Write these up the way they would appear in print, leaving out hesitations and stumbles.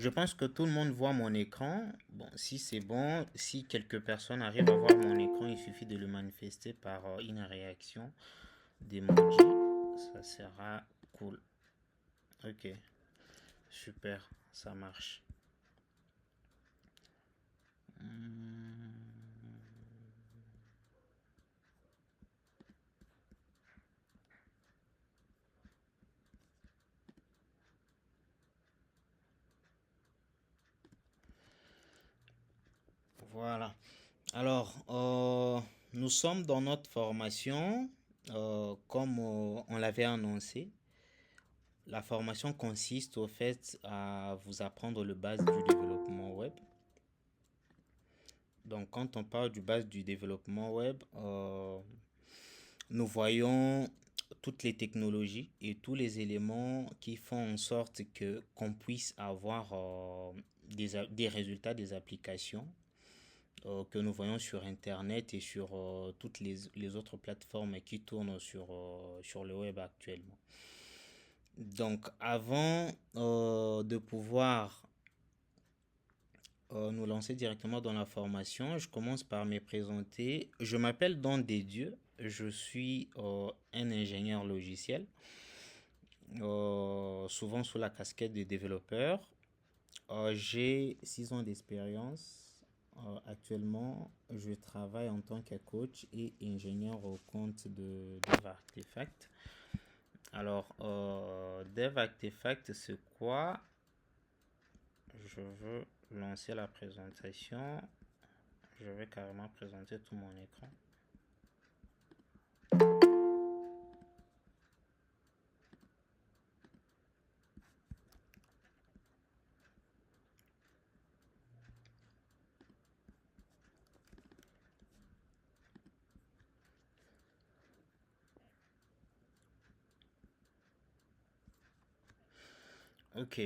Je pense que tout le monde voit mon écran. Bon, si c'est bon, si quelques personnes arrivent à voir mon écran, il suffit de le manifester par une réaction d'emoji. Ça sera cool. Ok, super, ça marche. Hmm, Voilà. Alors, nous sommes dans notre formation, comme on l'avait annoncé. La formation consiste au fait à vous apprendre le base du développement web. Donc, quand on parle du base du développement web, nous voyons toutes les technologies et tous les éléments qui font en sorte que qu'on puisse avoir des résultats des applications que nous voyons sur Internet et sur toutes les autres plateformes qui tournent sur le web actuellement. Donc, avant de pouvoir nous lancer directement dans la formation, je commence par me présenter. Je m'appelle Don Desdieux. Je suis un ingénieur logiciel, souvent sous la casquette de développeur. J'ai 6 ans d'expérience. Actuellement, je travaille en tant que coach et ingénieur au compte de Dev Artifact. Alors, Dev Artifact, c'est quoi? Je veux lancer la présentation. Je vais carrément présenter tout mon écran. Ok.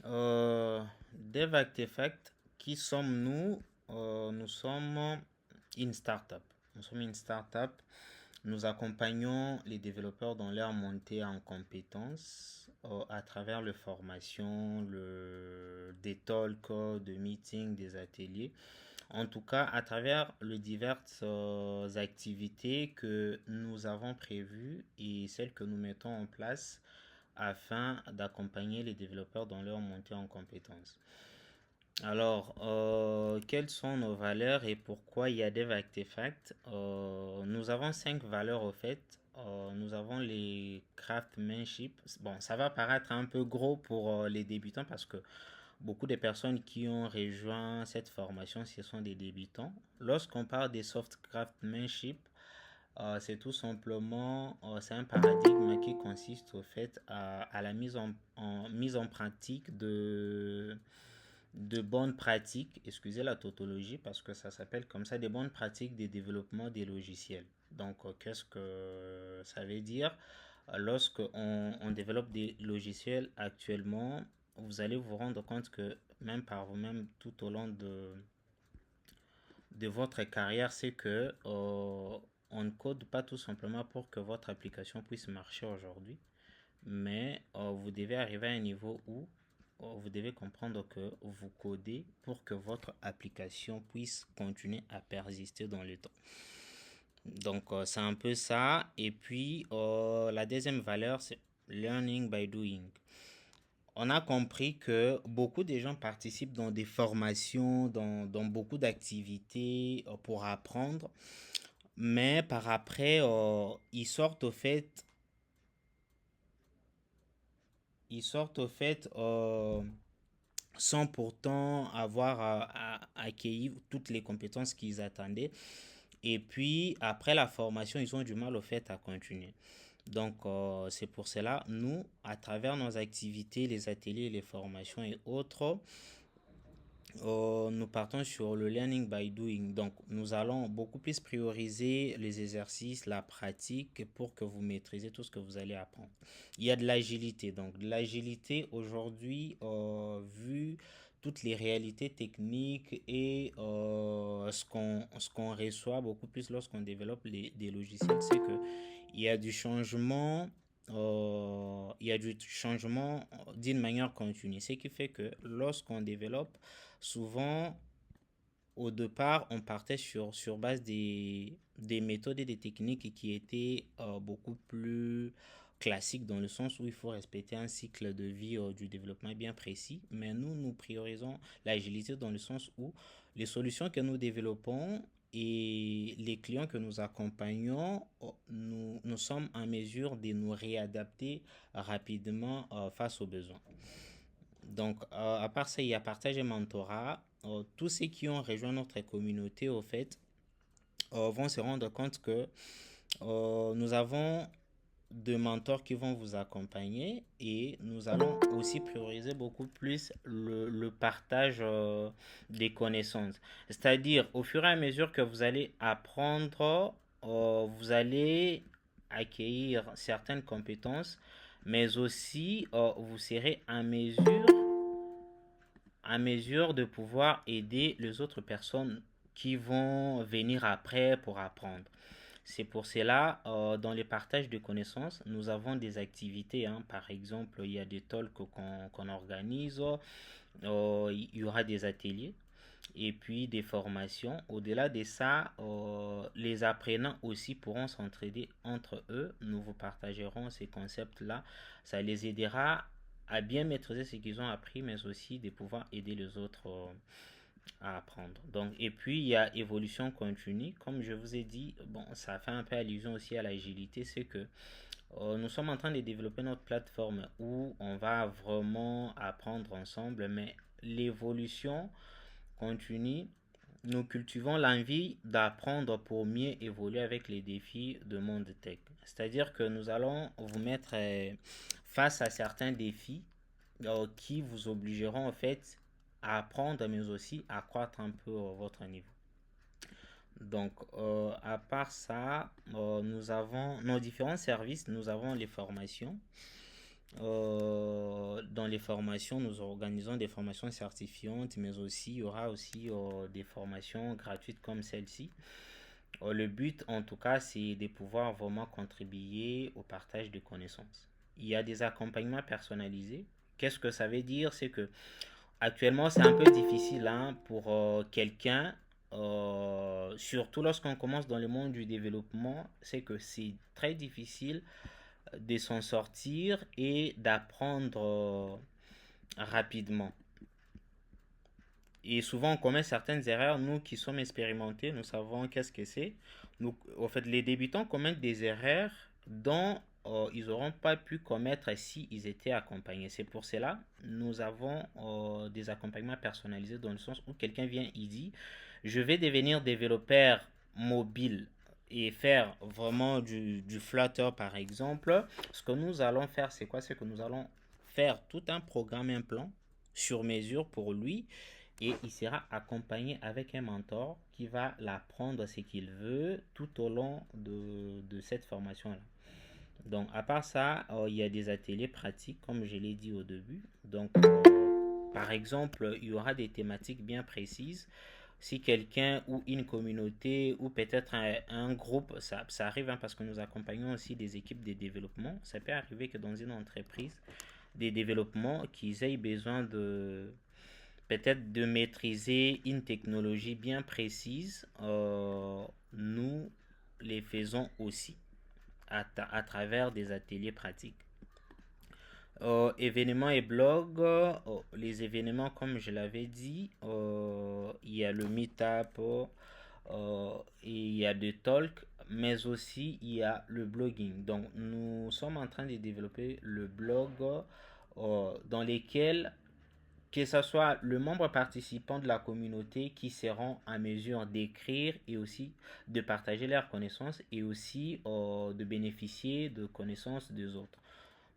Dev Artifact, qui sommes-nous? Nous sommes une startup. Nous sommes une startup. Nous accompagnons les développeurs dans leur montée en compétences à travers les formations, des talks, des meetings, des ateliers. En tout cas, à travers les diverses activités que nous avons prévues et celles que nous mettons en place afin d'accompagner les développeurs dans leur montée en compétences. Alors, quelles sont nos valeurs et pourquoi il y a des artefacts? Nous avons 5 valeurs au fait. Nous avons les craftsmanship. Bon, ça va paraître un peu gros pour les débutants parce que beaucoup de personnes qui ont rejoint cette formation, ce sont des débutants. Lorsqu'on parle des soft craftsmanship, c'est tout simplement, c'est un paradigme qui consiste au fait à la mise en pratique de bonnes pratiques, excusez la tautologie parce que ça s'appelle comme ça, des bonnes pratiques de développement des logiciels. Donc, qu'est-ce que ça veut dire? Lorsque on développe des logiciels actuellement, vous allez vous rendre compte que même par vous-même, tout au long de votre carrière, c'est que on ne code pas tout simplement pour que votre application puisse marcher aujourd'hui, mais vous devez arriver à un niveau où vous devez comprendre que vous codez pour que votre application puisse continuer à persister dans le temps. Donc, c'est un peu ça. Et puis, la deuxième valeur, c'est learning by doing. On a compris que beaucoup de gens participent dans des formations, dans beaucoup d'activités pour apprendre, mais par après, ils sortent au fait sans pourtant avoir accueilli toutes les compétences qu'ils attendaient. Et puis, après la formation, ils ont du mal au fait à continuer. Donc, c'est pour cela, nous, à travers nos activités, les ateliers, les formations et autres, nous partons sur le learning by doing. Donc, nous allons beaucoup plus prioriser les exercices, la pratique pour que vous maîtrisez tout ce que vous allez apprendre. Il y a de l'agilité. Donc, de l'agilité aujourd'hui, vu toutes les réalités techniques et ce qu'on reçoit beaucoup plus lorsqu'on développe des logiciels, c'est que il y a du changement il y a du changement d'une manière continue. Ce qui fait que lorsqu'on développe, souvent, au départ, on partait sur base des méthodes et des techniques qui étaient beaucoup plus classiques dans le sens où il faut respecter un cycle de vie du développement bien précis. Mais nous priorisons l'agilité dans le sens où les solutions que nous développons et les clients que nous accompagnons, nous sommes en mesure de nous réadapter rapidement face aux besoins. Donc, à part ça, il y a partage et mentorat. Tous ceux qui ont rejoint notre communauté, au fait, vont se rendre compte que nous avons de mentors qui vont vous accompagner et nous allons aussi prioriser beaucoup plus le partage des connaissances. C'est-à-dire, au fur et à mesure que vous allez apprendre, vous allez acquérir certaines compétences, mais aussi vous serez à mesure de pouvoir aider les autres personnes qui vont venir après pour apprendre. C'est pour cela, dans les partages de connaissances, nous avons des activités, hein. Par exemple, il y a des talks qu'on organise, il y aura des ateliers et puis des formations. Au-delà de ça, les apprenants aussi pourront s'entraider entre eux. Nous vous partagerons ces concepts-là. Ça les aidera à bien maîtriser ce qu'ils ont appris, mais aussi de pouvoir aider les autres à apprendre. Donc, et puis, il y a évolution continue. Comme je vous ai dit, bon, ça fait un peu allusion aussi à l'agilité, c'est que nous sommes en train de développer notre plateforme où on va vraiment apprendre ensemble, mais l'évolution continue. Nous cultivons l'envie d'apprendre pour mieux évoluer avec les défis de monde tech. C'est-à-dire que nous allons vous mettre face à certains défis qui vous obligeront en fait à apprendre mais aussi à accroître un peu votre niveau. Donc, à part ça, nous avons nos différents services, nous avons les formations. Dans les formations, nous organisons des formations certifiantes, mais aussi il y aura aussi des formations gratuites comme celle-ci. Le but, en tout cas, c'est de pouvoir vraiment contribuer au partage de connaissances. Il y a des accompagnements personnalisés. Qu'est-ce que ça veut dire? C'est que actuellement, c'est un peu difficile hein, pour quelqu'un, surtout lorsqu'on commence dans le monde du développement, c'est que c'est très difficile de s'en sortir et d'apprendre rapidement. Et souvent, on commet certaines erreurs. Nous qui sommes expérimentés, nous savons qu'est-ce que c'est. Nous, en fait, les débutants commettent des erreurs dont ils n'auront pas pu commettre s'ils étaient accompagnés. C'est pour cela nous avons des accompagnements personnalisés dans le sens où quelqu'un vient, il dit, je vais devenir développeur mobile et faire vraiment du Flutter par exemple. Ce que nous allons faire, c'est quoi? C'est que nous allons faire tout un programme, un plan sur mesure pour lui et il sera accompagné avec un mentor qui va l'apprendre ce qu'il veut tout au long de cette formation-là. Donc, à part ça, il y a des ateliers pratiques, comme je l'ai dit au début. Donc, par exemple, il y aura des thématiques bien précises. Si quelqu'un ou une communauté ou peut-être un groupe, ça arrive hein, parce que nous accompagnons aussi des équipes de développement. Ça peut arriver que dans une entreprise, des développements, qu'ils aient besoin de peut-être de maîtriser une technologie bien précise, nous les faisons aussi travers des ateliers pratiques. Événements et blogs, les événements comme je l'avais dit, il y a le meetup, et il y a des talks, mais aussi il y a le blogging. Donc nous sommes en train de développer le blog dans lesquels que ce soit le membre participant de la communauté qui seront en mesure d'écrire et aussi de partager leurs connaissances et aussi de bénéficier de connaissances des autres.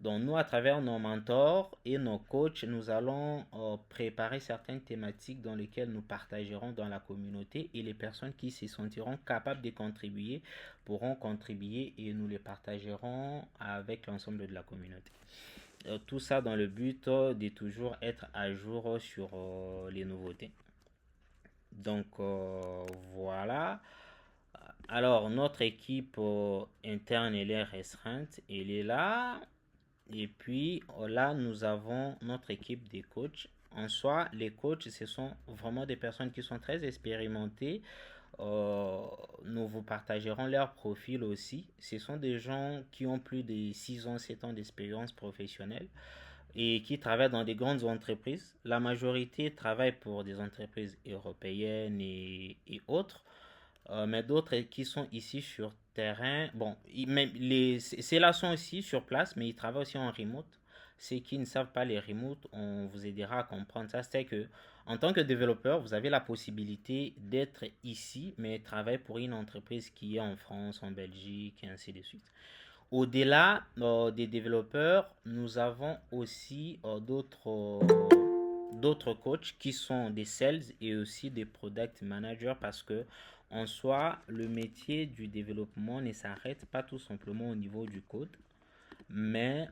Donc nous, à travers nos mentors et nos coachs, nous allons préparer certaines thématiques dans lesquelles nous partagerons dans la communauté et les personnes qui se sentiront capables de contribuer pourront contribuer et nous les partagerons avec l'ensemble de la communauté. Tout ça dans le but de toujours être à jour sur les nouveautés. Donc voilà. Alors, notre équipe interne, elle est restreinte, elle est là. Et puis là, nous avons notre équipe des coachs. En soi, les coachs, ce sont vraiment des personnes qui sont très expérimentées. Euh, Nous vous partagerons leur profil aussi. Ce sont des gens qui ont plus de 6 ans, 7 ans d'expérience professionnelle et qui travaillent dans des grandes entreprises. La majorité travaille pour des entreprises européennes et autres. Mais d'autres qui sont ici sur terrain, bon, même ceux-là sont aussi sur place, mais ils travaillent aussi en remote. Ceux qui ne savent pas les remote, on vous aidera à comprendre ça. C'est que en tant que développeur, vous avez la possibilité d'être ici, mais travailler pour une entreprise qui est en France, en Belgique, et ainsi de suite. Au-delà des développeurs, nous avons aussi d'autres coachs qui sont des sales et aussi des product managers parce que en soi, le métier du développement ne s'arrête pas tout simplement au niveau du code, mais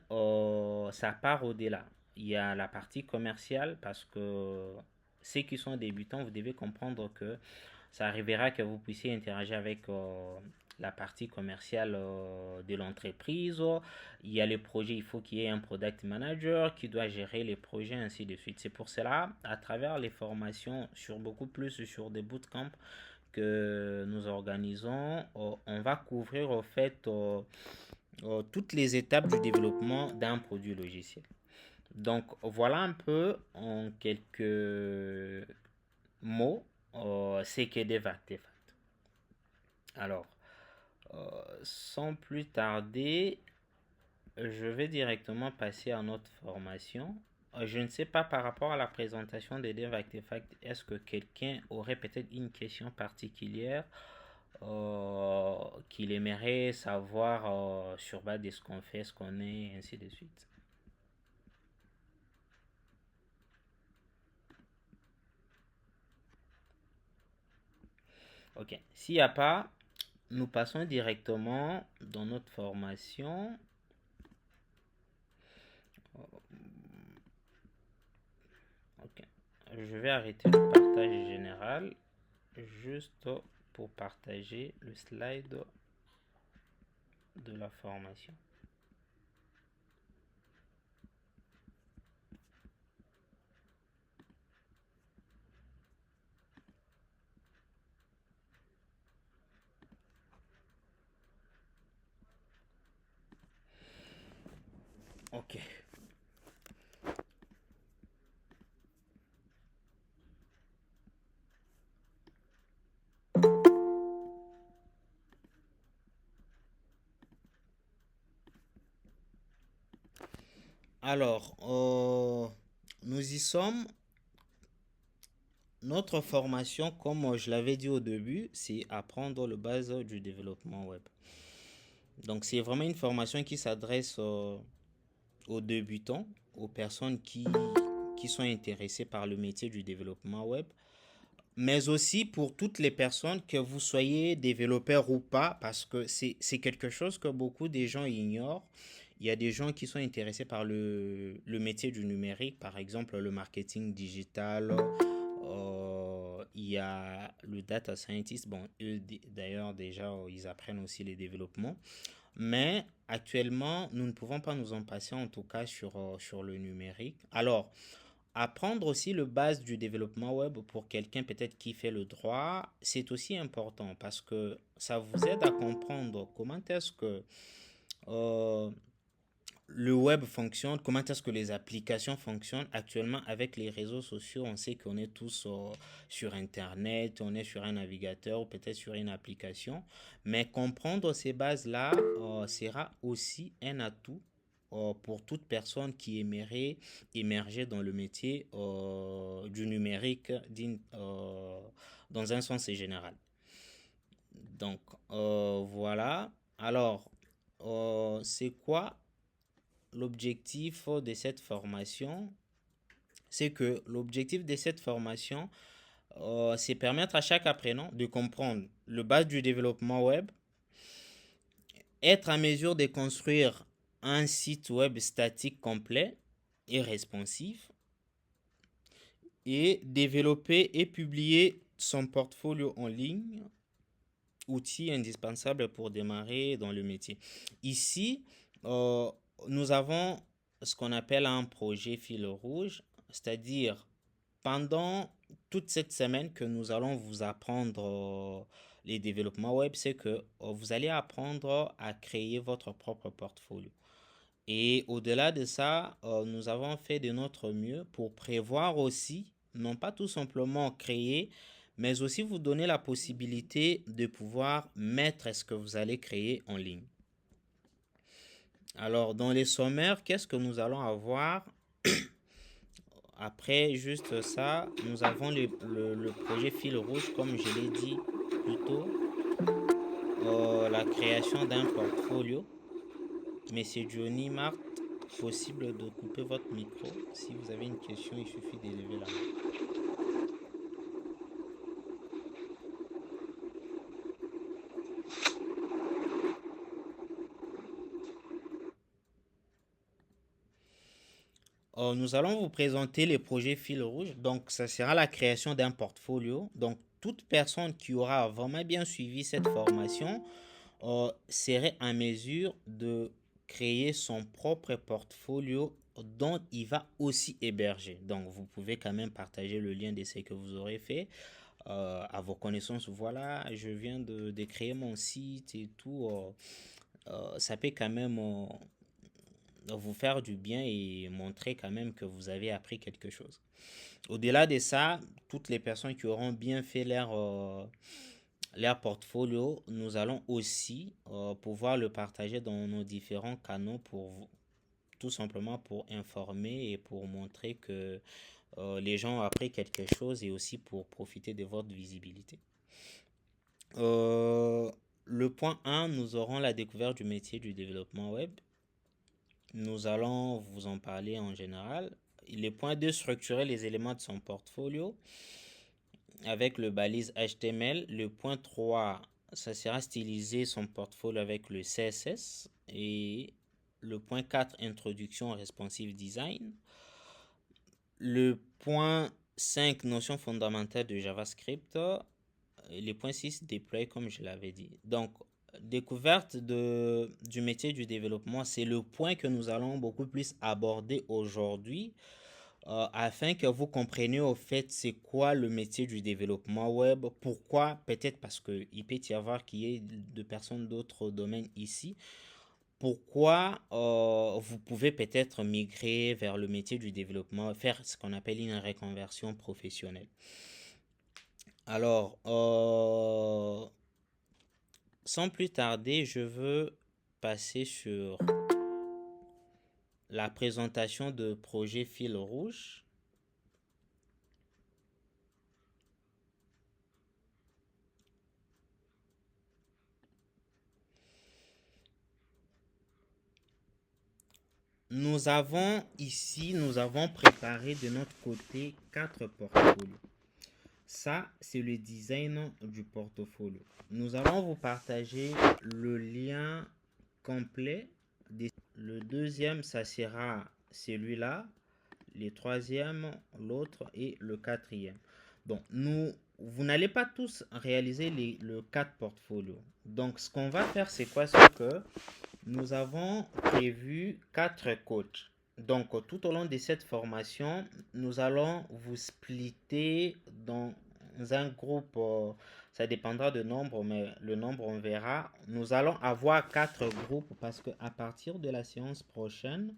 ça part au-delà. Il y a la partie commerciale parce que ceux qui sont débutants, vous devez comprendre que ça arrivera que vous puissiez interagir avec la partie commerciale de l'entreprise. Il y a les projets, il faut qu'il y ait un product manager qui doit gérer les projets, ainsi de suite. C'est pour cela, à travers les formations, sur beaucoup plus sur des bootcamps que nous organisons, on va couvrir au fait toutes les étapes du développement d'un produit logiciel. Donc voilà un peu en quelques mots ce qu'est des artefacts. Alors, sans plus tarder, je vais directement passer à notre formation. Je ne sais pas par rapport à la présentation des Dev Artifacts, est-ce que quelqu'un aurait peut-être une question particulière qu'il aimerait savoir sur base de ce qu'on fait, ce qu'on est, et ainsi de suite. Ok, s'il n'y a pas, nous passons directement dans notre formation. Ok, je vais arrêter le partage général juste pour partager le slide de la formation. Ok. Alors, nous y sommes. Notre formation, comme je l'avais dit au début, c'est apprendre le base du développement web. Donc, c'est vraiment une formation qui s'adresse aux débutants, aux personnes qui sont intéressées par le métier du développement web, mais aussi pour toutes les personnes, que vous soyez développeur ou pas, parce que c'est quelque chose que beaucoup de gens ignorent. Il y a des gens qui sont intéressés par le métier du numérique, par exemple le marketing digital. Il y a le data scientist. Bon, eux d'ailleurs déjà, ils apprennent aussi les développements. Mais actuellement, nous ne pouvons pas nous en passer, en tout cas sur le numérique. Alors, apprendre aussi le base du développement web pour quelqu'un peut-être qui fait le droit, c'est aussi important parce que ça vous aide à comprendre comment est-ce que euh, le web fonctionne, comment est-ce que les applications fonctionnent. Actuellement avec les réseaux sociaux. On sait qu'on est tous sur Internet, on est sur un navigateur ou peut-être sur une application. Mais comprendre ces bases-là sera aussi un atout pour toute personne qui aimerait émerger dans le métier du numérique dans un sens général. Donc voilà. Alors, c'est quoi l'objectif de cette formation? C'est que l'objectif de cette formation, c'est permettre à chaque apprenant de comprendre le base du développement web, être en mesure de construire un site web statique complet et responsif, et développer et publier son portfolio en ligne, outil indispensable pour démarrer dans le métier. Ici, euh, nous avons ce qu'on appelle un projet fil rouge, c'est-à-dire pendant toute cette semaine que nous allons vous apprendre les développements web, c'est que vous allez apprendre à créer votre propre portfolio. Et au-delà de ça, nous avons fait de notre mieux pour prévoir aussi, non pas tout simplement créer, mais aussi vous donner la possibilité de pouvoir mettre ce que vous allez créer en ligne. Alors, dans les sommaires, qu'est-ce que nous allons avoir? Après juste ça, nous avons le projet fil rouge, comme je l'ai dit plus tôt, la création d'un portfolio. Monsieur Johnny Marthe, possible de couper votre micro. Si vous avez une question, il suffit d'élever la main. Nous allons vous présenter les projets fil rouge. Donc, ça sera la création d'un portfolio. Donc, toute personne qui aura vraiment bien suivi cette formation serait en mesure de créer son propre portfolio dont il va aussi héberger. Donc, vous pouvez quand même partager le lien de ce que vous aurez fait à vos connaissances. Voilà, je viens de créer mon site et tout. Ça peut quand même vous faire du bien et montrer quand même que vous avez appris quelque chose. Au-delà de ça, toutes les personnes qui auront bien fait leur portfolio, nous allons aussi pouvoir le partager dans nos différents canaux pour tout simplement pour informer et pour montrer que les gens ont appris quelque chose et aussi pour profiter de votre visibilité. Euh, le point 1, nous aurons la découverte du métier du développement web. Nous allons vous en parler en général. Le point 2, structurer les éléments de son portfolio avec le balise HTML. Le point 3, ça sera styliser son portfolio avec le CSS. Et le point 4, introduction au responsive design. Le point 5, notion fondamentale de JavaScript. Le point 6, déployer comme je l'avais dit. Donc, découverte du métier du développement, c'est le point que nous allons beaucoup plus aborder aujourd'hui afin que vous compreniez au fait c'est quoi le métier du développement web, pourquoi, peut-être parce qu'il peut y avoir qu'il y ait de personnes d'autres domaines ici, pourquoi vous pouvez peut-être migrer vers le métier du développement, faire ce qu'on appelle une reconversion professionnelle. Alors, sans plus tarder, je veux passer sur la présentation de projet fil rouge. Nous avons préparé de notre côté 4 portfolios. Ça, c'est le design du portfolio. Nous allons vous partager le lien complet. Le deuxième, ça sera celui-là. Le troisième, l'autre et le quatrième. Bon, vous n'allez pas tous réaliser le 4 portfolios. Donc, ce qu'on va faire, c'est quoi? C'est que nous avons prévu 4 coachs. Donc, tout au long de cette formation, nous allons vous splitter dans un groupe. Ça dépendra du nombre, mais le nombre, on verra. Nous allons avoir 4 groupes parce qu'à partir de la séance prochaine,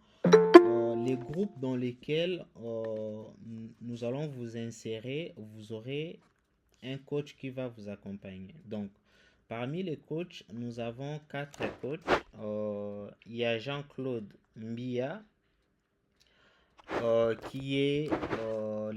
les groupes dans lesquels nous allons vous insérer, vous aurez un coach qui va vous accompagner. Donc, parmi les coachs, nous avons 4 coachs. Il y a Jean-Claude Mbia, qui est le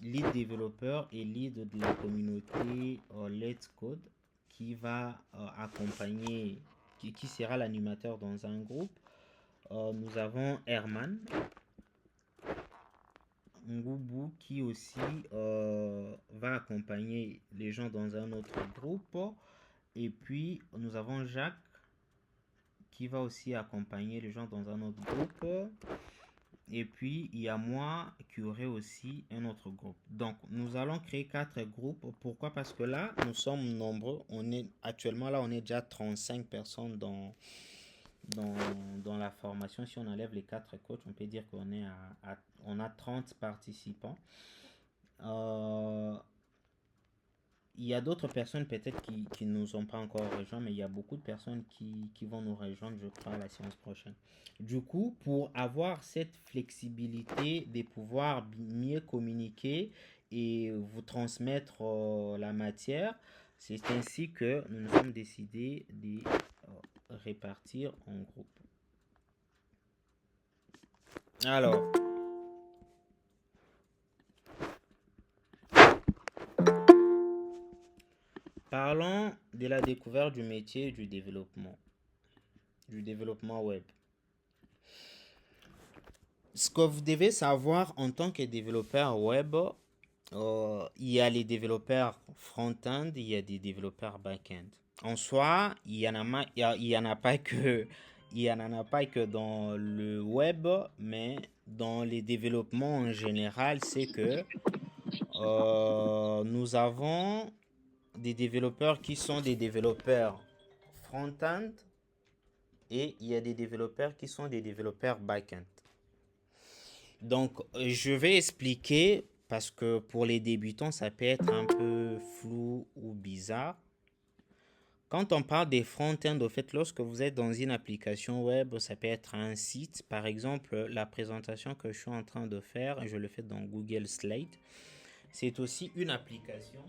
lead développeur et lead de la communauté Let's Code, qui va accompagner, qui sera l'animateur dans un groupe. Nous avons Herman Ngoubou qui aussi va accompagner les gens dans un autre groupe. Et puis nous avons Jacques qui va aussi accompagner les gens dans un autre groupe. Et puis, il y a moi qui aurai aussi un autre groupe. Donc, nous allons créer 4 groupes. Pourquoi? Parce que là, nous sommes nombreux. Actuellement, là, on est déjà 35 personnes dans, dans la formation. Si on enlève les 4 coachs, on peut dire qu'on est on a 30 participants. Euh, il y a d'autres personnes peut-être qui ne nous ont pas encore rejoints, mais il y a beaucoup de personnes qui vont nous rejoindre, je crois, à la séance prochaine. Du coup, pour avoir cette flexibilité de pouvoir mieux communiquer et vous transmettre la matière, c'est ainsi que nous nous sommes décidés de répartir en groupe. Alors, parlons de la découverte du métier du développement web. Ce que vous devez savoir en tant que développeur web, il y a les développeurs front-end, il y a des développeurs back-end. En soi, il y en a pas que, il y en a pas que dans le web, mais dans les développements en général, c'est que nous avons des développeurs qui sont des développeurs front-end et il y a des développeurs qui sont des développeurs back-end. Donc, je vais expliquer parce que pour les débutants, ça peut être un peu flou ou bizarre. Quand on parle des front-end, au fait, lorsque vous êtes dans une application web, ça peut être un site. Par exemple, la présentation que je suis en train de faire, je le fais dans Google Slide. C'est aussi une application.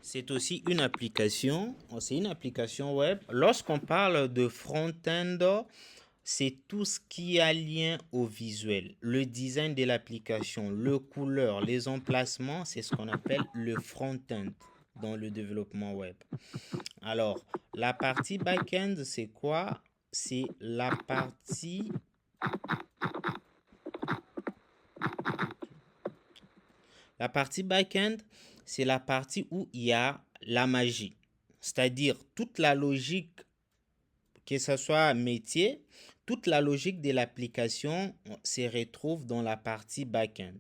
C'est aussi une application. C'est une application web. Lorsqu'on parle de front-end, c'est tout ce qui a lien au visuel. Le design de l'application, le couleur, les emplacements, c'est ce qu'on appelle le front-end dans le développement web. Alors, la partie back-end, c'est quoi? C'est la partie... La partie back-end, c'est la partie où il y a la magie. C'est-à-dire toute la logique, que ce soit métier, toute la logique de l'application se retrouve dans la partie back-end.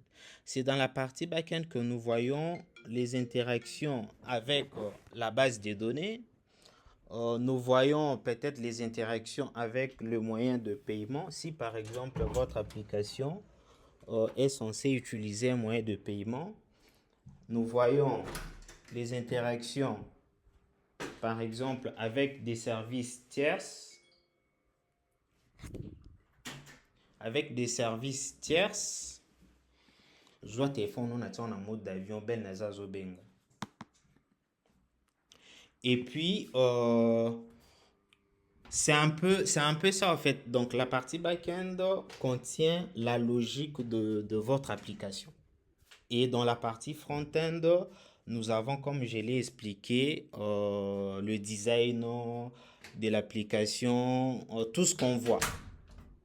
C'est dans la partie back-end que nous voyons les interactions avec la base de données. Nous voyons peut-être les interactions avec le moyen de paiement. Si par exemple votre application est censée utiliser un moyen de paiement, nous voyons les interactions par exemple avec des services tierces. Avec des services tierces, je dois téléphone on a en mode d'avion ben nazazo benga. Et puis c'est un peu ça en fait. Donc la partie back-end contient la logique de votre application. Et dans la partie front-end, nous avons, comme je l'ai expliqué, le design de l'application, tout ce qu'on voit.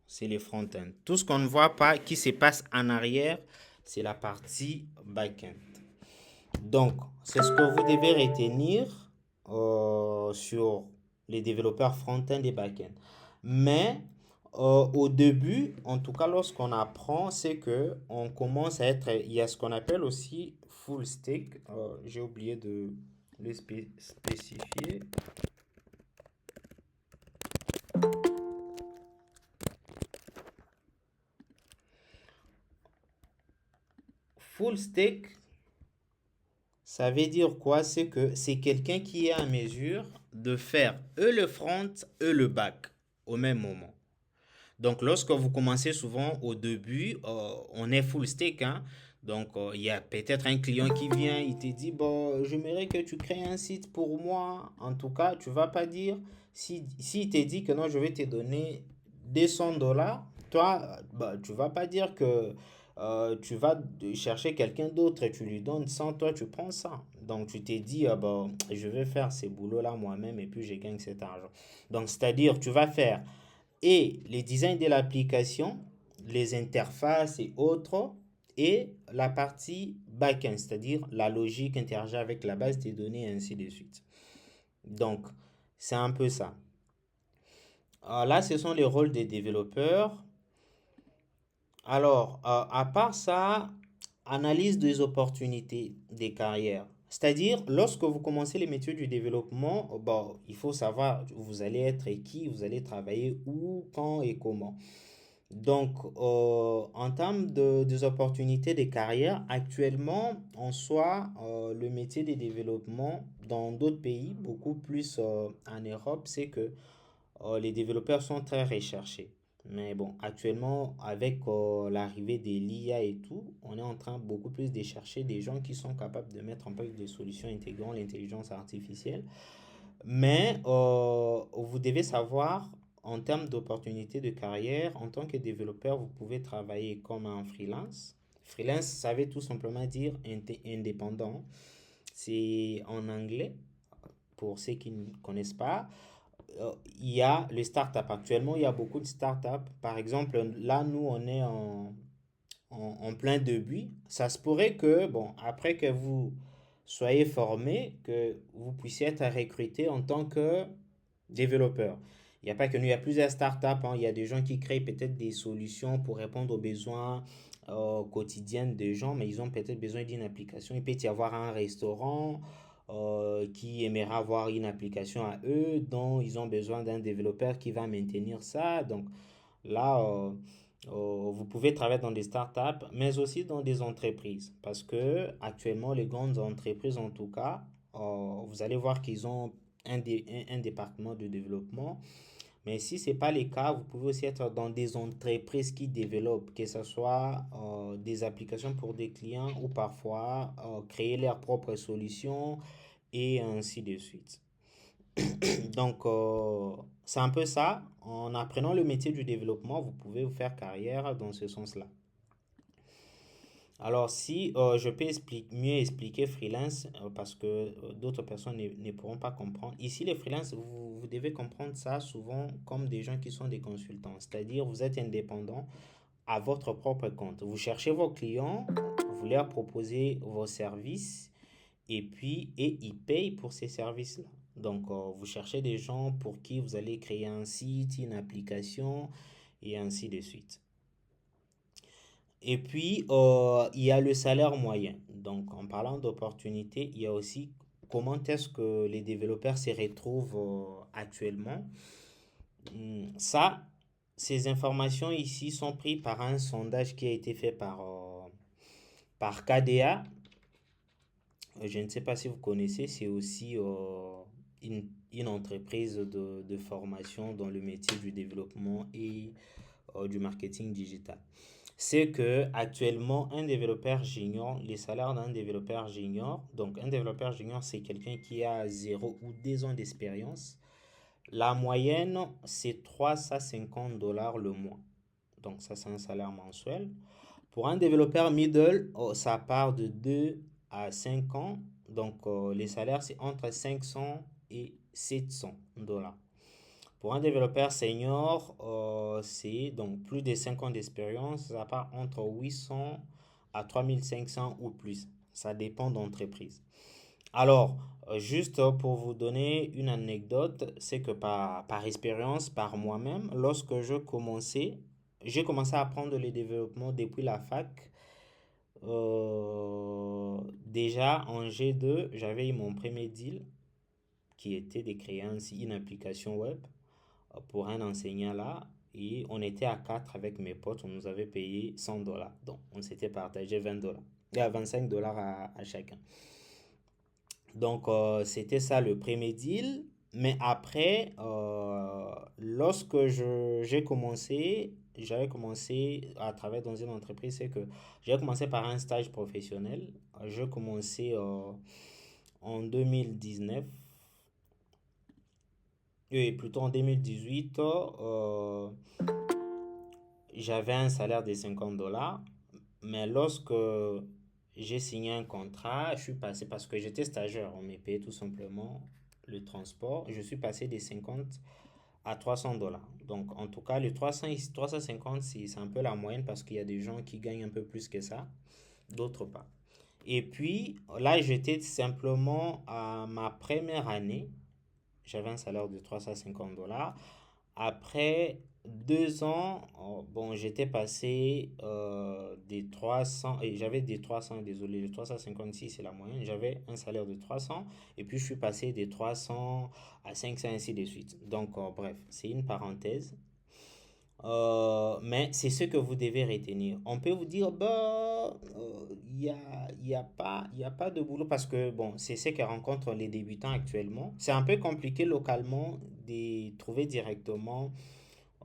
C'est le front-end. Tout ce qu'on ne voit pas qui se passe en arrière, c'est la partie back-end. Donc, c'est ce que vous devez retenir sur les développeurs front-end et back-end. Mais au début, en tout cas lorsqu'on apprend, c'est que on commence à être, il y a ce qu'on appelle aussi full stack. J'ai oublié de le spécifier. Full stack, ça veut dire quoi? C'est que c'est quelqu'un qui est en mesure de faire le front et le back au même moment. Donc, lorsque vous commencez souvent au début, on est full stack, hein? Donc, il y a peut-être un client qui vient, il te dit, bon, j'aimerais que tu crées un site pour moi. En tout cas, tu vas pas dire, si il te dit que non, je vais te donner 200 $, toi, bah, tu vas pas dire que tu vas chercher quelqu'un d'autre et tu lui donnes 100, toi, tu prends ça. Donc, tu t'es dit, bon, je vais faire ces boulots-là moi-même et puis je gagne cet argent. Donc, c'est-à-dire, tu vas faire et les designs de l'application, les interfaces et autres, et la partie back-end, c'est-à-dire la logique interagir avec la base des données et ainsi de suite. Donc, c'est un peu ça. Là, ce sont les rôles des développeurs. Alors, à part ça, analyse des opportunités des carrières. C'est-à-dire, lorsque vous commencez les métiers du développement, bon, il faut savoir où vous allez être et qui, vous allez travailler où, quand et comment. Donc, en termes des opportunités des carrières, actuellement, en soi, le métier des développements dans d'autres pays, beaucoup plus en Europe, c'est que les développeurs sont très recherchés. Mais bon, actuellement, avec l'arrivée de l'IA et tout, on est en train beaucoup plus de chercher des gens qui sont capables de mettre en place des solutions intégrant l'intelligence artificielle. Mais vous devez savoir, en termes d'opportunités de carrière, en tant que développeur, vous pouvez travailler comme un freelance. Freelance, ça veut tout simplement dire indépendant. C'est en anglais, pour ceux qui ne connaissent pas. Il y a le startup. Actuellement, il y a beaucoup de startups. Par exemple, là, nous, on est en plein début. Ça se pourrait que, bon, après que vous soyez formé, que vous puissiez être recruté en tant que développeur. Il n'y a pas que nous, il y a plusieurs startups, hein. Il y a des gens qui créent peut-être des solutions pour répondre aux besoins quotidiens des gens, mais ils ont peut-être besoin d'une application. Il peut y avoir un restaurant qui aimerait avoir une application à eux, dont ils ont besoin d'un développeur qui va maintenir ça. Donc là, vous pouvez travailler dans des startups, mais aussi dans des entreprises. Parce que actuellement, les grandes entreprises, en tout cas, vous allez voir qu'ils ont un département de développement. Mais si ce n'est pas le cas, vous pouvez aussi être dans des entreprises qui développent, que ce soit des applications pour des clients ou parfois créer leurs propres solutions et ainsi de suite. Donc, c'est un peu ça. En apprenant le métier du développement, vous pouvez vous faire carrière dans ce sens-là. Alors, si je peux mieux expliquer freelance, parce que d'autres personnes ne pourront pas comprendre. Ici, les freelances, vous devez comprendre ça souvent comme des gens qui sont des consultants. C'est-à-dire, vous êtes indépendant à votre propre compte. Vous cherchez vos clients, vous leur proposez vos services et ils payent pour ces services-là. Donc, vous cherchez des gens pour qui vous allez créer un site, une application et ainsi de suite. Et puis, il y a le salaire moyen. Donc, en parlant d'opportunités, il y a aussi comment est-ce que les développeurs se retrouvent actuellement. Ça, ces informations ici sont prises par un sondage qui a été fait par KDA. Je ne sais pas si vous connaissez, c'est aussi une entreprise de formation dans le métier du développement et du marketing digital. C'est que actuellement un développeur junior, les salaires d'un développeur junior, donc un développeur junior c'est quelqu'un qui a 0 ou 2 ans d'expérience. La moyenne c'est 350 $ le mois. Donc ça c'est un salaire mensuel. Pour un développeur middle, ça part de 2 à 5 ans. Donc les salaires c'est entre 500 et 700 $. Pour un développeur senior, c'est donc plus de 5 ans d'expérience, ça part entre 800 à 3500 ou plus. Ça dépend d'entreprise. Alors, juste pour vous donner une anecdote, c'est que par expérience, par moi-même, lorsque j'ai commencé à apprendre le développement depuis la fac. Déjà en G2, j'avais eu mon premier deal qui était de créer une application web pour un enseignant là. Et on était à 4 avec mes potes, on nous avait payé 100 $. Donc, on s'était partagé 20 $. Il y a 25 $ à chacun. Donc, c'était ça le premier deal. Mais après, lorsque j'avais commencé à travailler dans une entreprise, c'est que j'ai commencé par un stage professionnel. Je commençais en 2019, et plutôt en 2018, j'avais un salaire de 50 $. Mais lorsque j'ai signé un contrat, je suis passé, parce que j'étais stagiaire, on me payait tout simplement le transport. Je suis passé de 50 à 300 $. Donc, en tout cas, le 300 et 350, c'est un peu la moyenne parce qu'il y a des gens qui gagnent un peu plus que ça, d'autres pas. Et puis, là, j'étais simplement à ma première année. J'avais un salaire de 350 $. Après 2 ans, bon, j'étais passé des 300, et j'avais des 300, désolé, les 356 c'est la moyenne, j'avais un salaire de 300, et puis je suis passé des 300 à 500, ainsi de suite. Donc, bref, c'est une parenthèse. Mais c'est ce que vous devez retenir. On peut vous dire, bah, y a pas de boulot parce que, bon, c'est ce que rencontrent les débutants actuellement. C'est un peu compliqué localement de trouver directement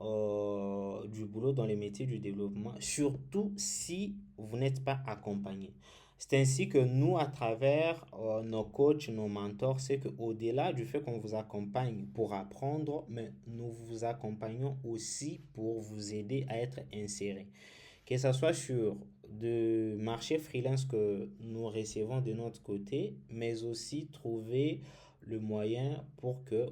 du boulot dans les métiers du développement, surtout si vous n'êtes pas accompagné. C'est ainsi que nous, à travers nos coachs, nos mentors, c'est qu'au-delà du fait qu'on vous accompagne pour apprendre, mais nous vous accompagnons aussi pour vous aider à être inséré. Que ce soit sur de marché freelance que nous recevons de notre côté, mais aussi trouver le moyen pour que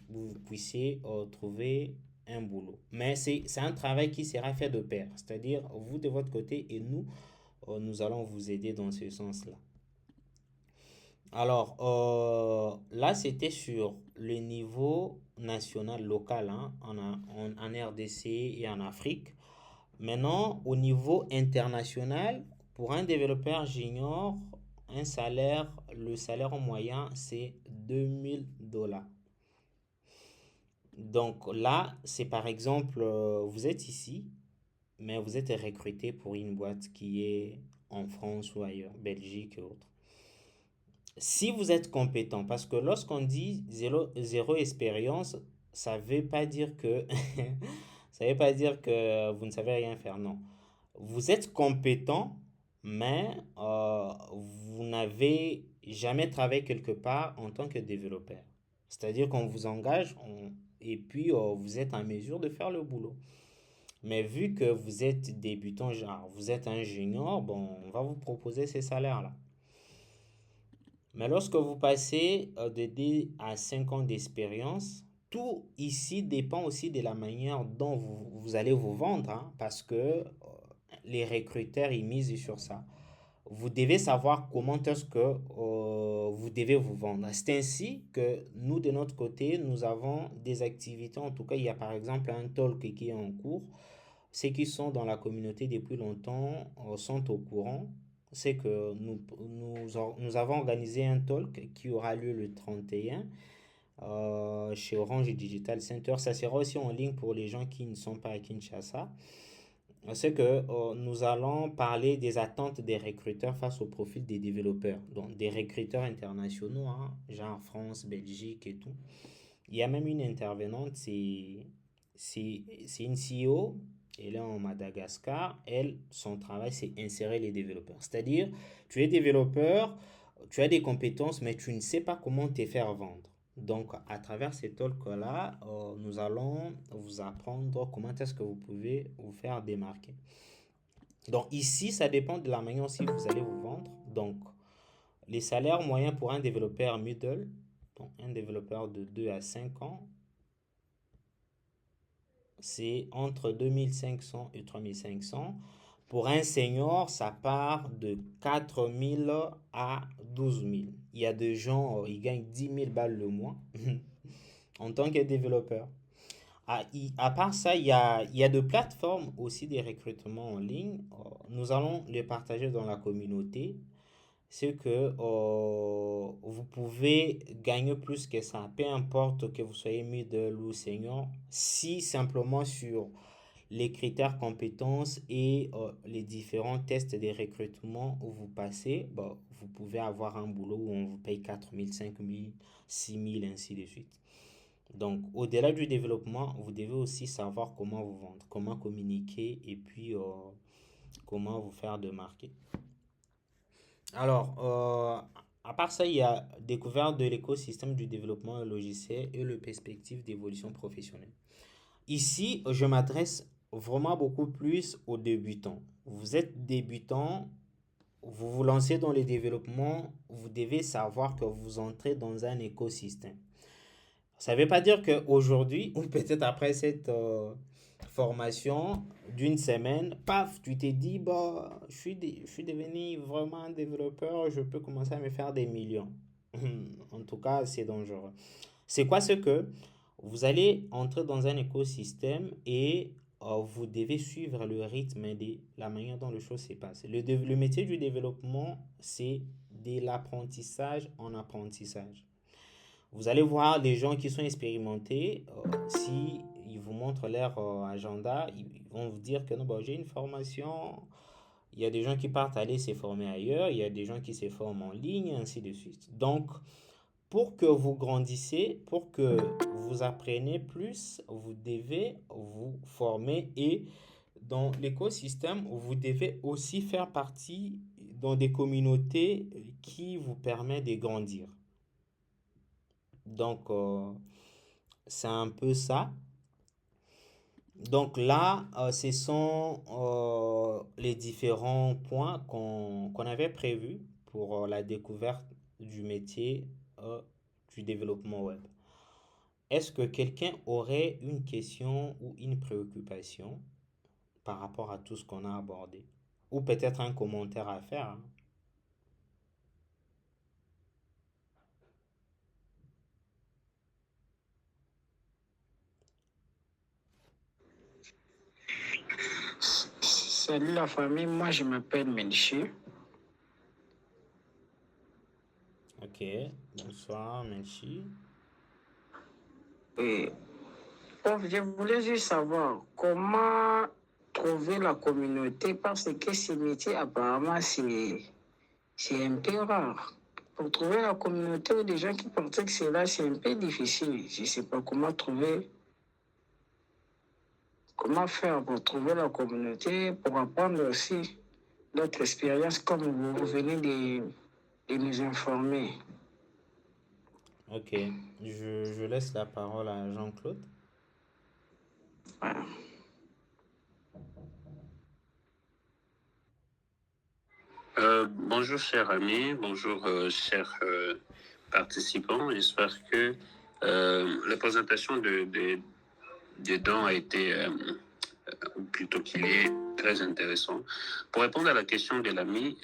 vous puissiez trouver un boulot. Mais c'est un travail qui sera fait de pair, c'est-à-dire vous de votre côté et nous, nous allons vous aider dans ce sens-là. Alors, là, c'était sur le niveau national, local, hein, en RDC et en Afrique. Maintenant, au niveau international, pour un développeur junior, le salaire en moyen, c'est 2000 $. Donc là, c'est par exemple, vous êtes ici, mais vous êtes recruté pour une boîte qui est en France ou ailleurs, Belgique et autres. Si vous êtes compétent, parce que lorsqu'on dit zéro expérience, ça veut pas dire que ça veut pas dire que vous ne savez rien faire, non. Vous êtes compétent, mais vous n'avez jamais travaillé quelque part en tant que développeur. C'est-à-dire qu'on vous engage et puis vous êtes en mesure de faire le boulot. Mais vu que vous êtes débutant, genre vous êtes un junior, bon, on va vous proposer ces salaires-là. Mais lorsque vous passez de 2 à 5 ans d'expérience, tout ici dépend aussi de la manière dont vous allez vous vendre, hein, parce que les recruteurs ils misent sur ça. Vous devez savoir comment est-ce que vous devez vous vendre. C'est ainsi que nous, de notre côté, nous avons des activités. En tout cas, il y a par exemple un talk qui est en cours. Ceux qui sont dans la communauté depuis longtemps sont au courant. C'est que nous avons organisé un talk qui aura lieu le 31 chez Orange Digital Center. Ça sera aussi en ligne pour les gens qui ne sont pas à Kinshasa. C'est que nous allons parler des attentes des recruteurs face au profil des développeurs. Donc des recruteurs internationaux, hein, genre France, Belgique et tout. Il y a même une intervenante, c'est une CEO, elle est en Madagascar. Elle, son travail, c'est insérer les développeurs. C'est-à-dire, tu es développeur, tu as des compétences, mais tu ne sais pas comment te faire vendre. Donc, à travers ces talks-là, nous allons vous apprendre comment est-ce que vous pouvez vous faire démarquer. Donc, ici, ça dépend de la manière aussi que vous allez vous vendre. Donc, les salaires moyens pour un développeur middle, donc un développeur de 2 à 5 ans, c'est entre 2500 et 3500. Pour un senior, ça part de 4000 à 12 000. Il y a des gens, ils gagnent 10 000 $ le mois en tant que développeur. À part ça, il y a de plateformes aussi des recrutements en ligne. Nous allons les partager dans la communauté. C'est que vous pouvez gagner plus que ça, peu importe que vous soyez middle ou senior, si simplement sur les critères compétences et les différents tests de recrutement où vous passez, bah, vous pouvez avoir un boulot où on vous paye 4 000, 5 000, 6 000, ainsi de suite. Donc, au-delà du développement, vous devez aussi savoir comment vous vendre, comment communiquer et puis comment vous faire de marquer. Alors, à part ça, il y a découverte de l'écosystème du développement logiciel et le perspective d'évolution professionnelle. Ici, je m'adresse vraiment beaucoup plus aux débutants. Vous êtes débutant, vous vous lancez dans le développement, vous devez savoir que vous entrez dans un écosystème. Ça ne veut pas dire qu'aujourd'hui, ou peut-être après cette formation d'une semaine, paf, tu t'es dit, bah, je suis devenu vraiment un développeur, je peux commencer à me faire des millions. En tout cas, c'est dangereux. C'est quoi ce que? Vous allez entrer dans un écosystème et vous devez suivre le rythme et la manière dont les choses se passent. Le métier du développement, c'est de l'apprentissage en apprentissage. Vous allez voir les gens qui sont expérimentés, si ils vous montrent leur agenda, ils vont vous dire que non, bah, j'ai une formation. Il y a des gens qui partent aller se former ailleurs, il y a des gens qui se forment en ligne, ainsi de suite. Donc, pour que vous grandissiez, pour que vous appreniez plus, vous devez vous former et dans l'écosystème, vous devez aussi faire partie dans des communautés qui vous permettent de grandir. Donc, c'est un peu ça. Donc là, ce sont les différents points qu'on avait prévus pour la découverte du métier euh, du développement web. Est-ce que quelqu'un aurait une question ou une préoccupation par rapport à tout ce qu'on a abordé? Ou peut-être un commentaire à faire, hein? Salut la famille, moi je m'appelle Menchi. Ok, bonsoir, Menchi. Et je voulais juste savoir comment trouver la communauté parce que ce métier apparemment c'est un peu rare. Pour trouver la communauté ou des gens qui pratiquent cela, c'est un peu difficile. Je ne sais pas comment trouver, comment faire pour trouver la communauté, pour apprendre aussi d'autres expériences comme vous venez de nous informer. Ok, je laisse la parole à Jean-Claude. Voilà. Bonjour chers amis, bonjour chers participants. J'espère que la présentation de dons a été, plutôt qu'il est très intéressant. Pour répondre à la question de l'ami,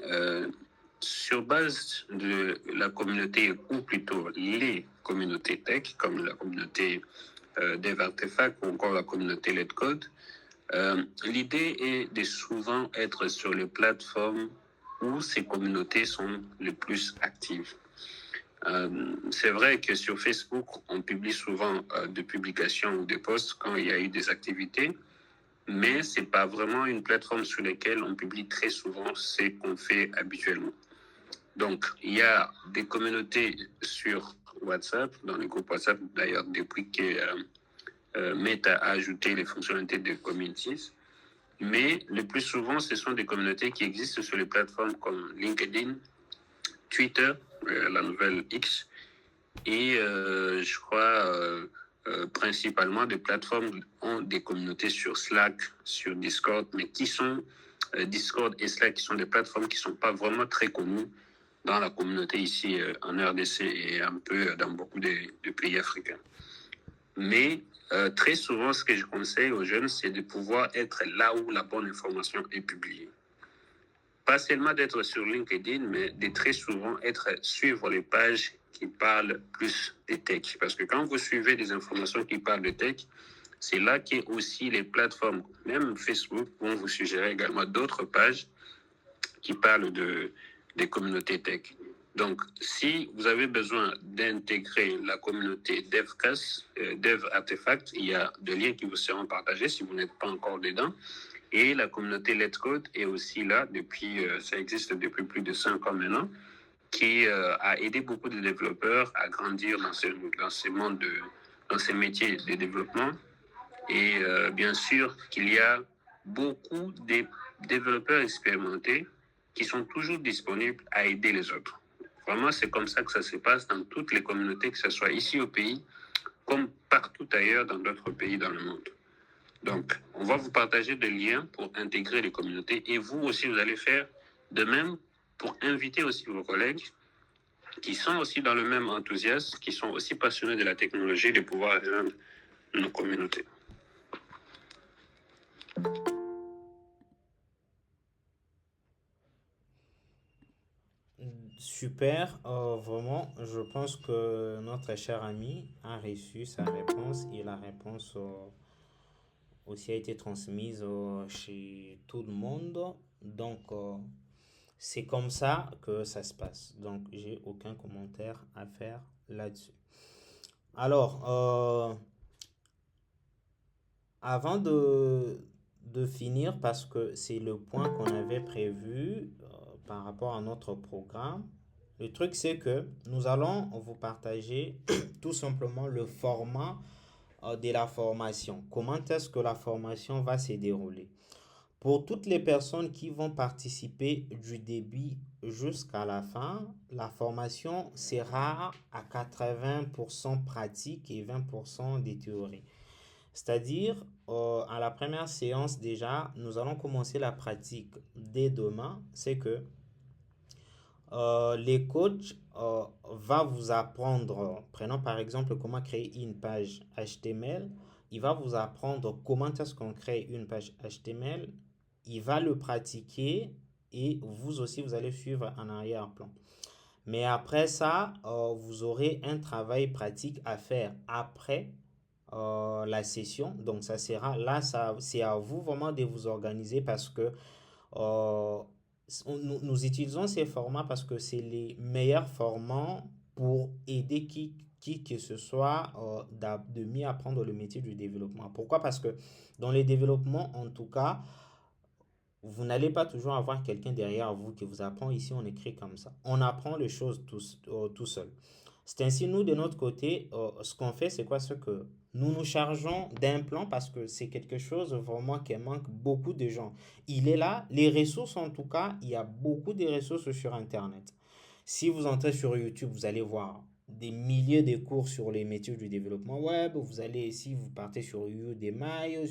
sur base de la communauté, ou plutôt les communautés tech, comme la communauté Dev Artefact ou encore la communauté Letcode, l'idée est de souvent être sur les plateformes où ces communautés sont les plus actives. C'est vrai que sur Facebook, on publie souvent des publications ou des posts quand il y a eu des activités, mais ce n'est pas vraiment une plateforme sur laquelle on publie très souvent ce qu'on fait habituellement. Donc, il y a des communautés sur WhatsApp, dans les groupes WhatsApp, d'ailleurs, depuis que Meta a ajouté les fonctionnalités de communities. Mais le plus souvent, ce sont des communautés qui existent sur les plateformes comme LinkedIn, Twitter, la nouvelle X, et je crois principalement des plateformes ont des communautés sur Slack, sur Discord, mais qui sont Discord et Slack, qui sont des plateformes qui ne sont pas vraiment très connues dans la communauté ici en RDC et un peu dans beaucoup de pays africains. Mais très souvent, ce que je conseille aux jeunes, c'est de pouvoir être là où la bonne information est publiée. Pas seulement d'être sur LinkedIn, mais de très souvent suivre les pages qui parlent plus de tech. Parce que quand vous suivez des informations qui parlent de tech, c'est là que aussi les plateformes, même Facebook, vont vous suggérer également d'autres pages qui parlent des communautés tech. Donc, si vous avez besoin d'intégrer la communauté DevCast, Dev Artefact, il y a des liens qui vous seront partagés si vous n'êtes pas encore dedans. Et la communauté Let's Code est aussi là depuis, ça existe depuis plus de 5 ans maintenant, qui a aidé beaucoup de développeurs à grandir dans ces mondes, dans ces métiers de développement. Et bien sûr qu'il y a beaucoup de développeurs expérimentés qui sont toujours disponibles à aider les autres. Vraiment, c'est comme ça que ça se passe dans toutes les communautés, que ce soit ici au pays, comme partout ailleurs dans d'autres pays dans le monde. Donc, on va vous partager des liens pour intégrer les communautés et vous aussi, vous allez faire de même pour inviter aussi vos collègues qui sont aussi dans le même enthousiasme, qui sont aussi passionnés de la technologie, de pouvoir rejoindre nos communautés. Super, vraiment, je pense que notre cher ami a reçu sa réponse et la réponse aussi a été transmise chez tout le monde. Donc, c'est comme ça que ça se passe. Donc, j'ai aucun commentaire à faire là-dessus. Alors, avant de finir, parce que c'est le point qu'on avait prévu par rapport à notre programme, le truc c'est que nous allons vous partager tout simplement le format de la formation. Comment est-ce que la formation va se dérouler? Pour toutes les personnes qui vont participer du début jusqu'à la fin, la formation sera à 80% pratique et 20% de théorie. C'est-à-dire, à la première séance déjà, nous allons commencer la pratique dès demain. C'est que les coachs va vous apprendre, prenons par exemple comment créer une page HTML. Il va vous apprendre comment est-ce qu'on crée une page HTML. Il va le pratiquer et vous aussi, vous allez suivre en arrière-plan. Mais après ça, vous aurez un travail pratique à faire après la session. Donc, ça sera là, ça, c'est à vous vraiment de vous organiser parce que euh, nous utilisons ces formats parce que c'est les meilleurs formats pour aider qui que ce soit de mieux apprendre le métier du développement. Pourquoi? Parce que dans les développements, en tout cas, vous n'allez pas toujours avoir quelqu'un derrière vous qui vous apprend. Ici, on écrit comme ça. On apprend les choses tout seul. C'est ainsi, nous, de notre côté, ce qu'on fait, c'est quoi? Ce que nous nous chargeons d'un plan parce que c'est quelque chose vraiment qui manque beaucoup de gens. Il est là, les ressources en tout cas, il y a beaucoup de ressources sur Internet. Si vous entrez sur YouTube, vous allez voir des milliers de cours sur les métiers du développement web. Vous allez, si vous partez sur Udemy,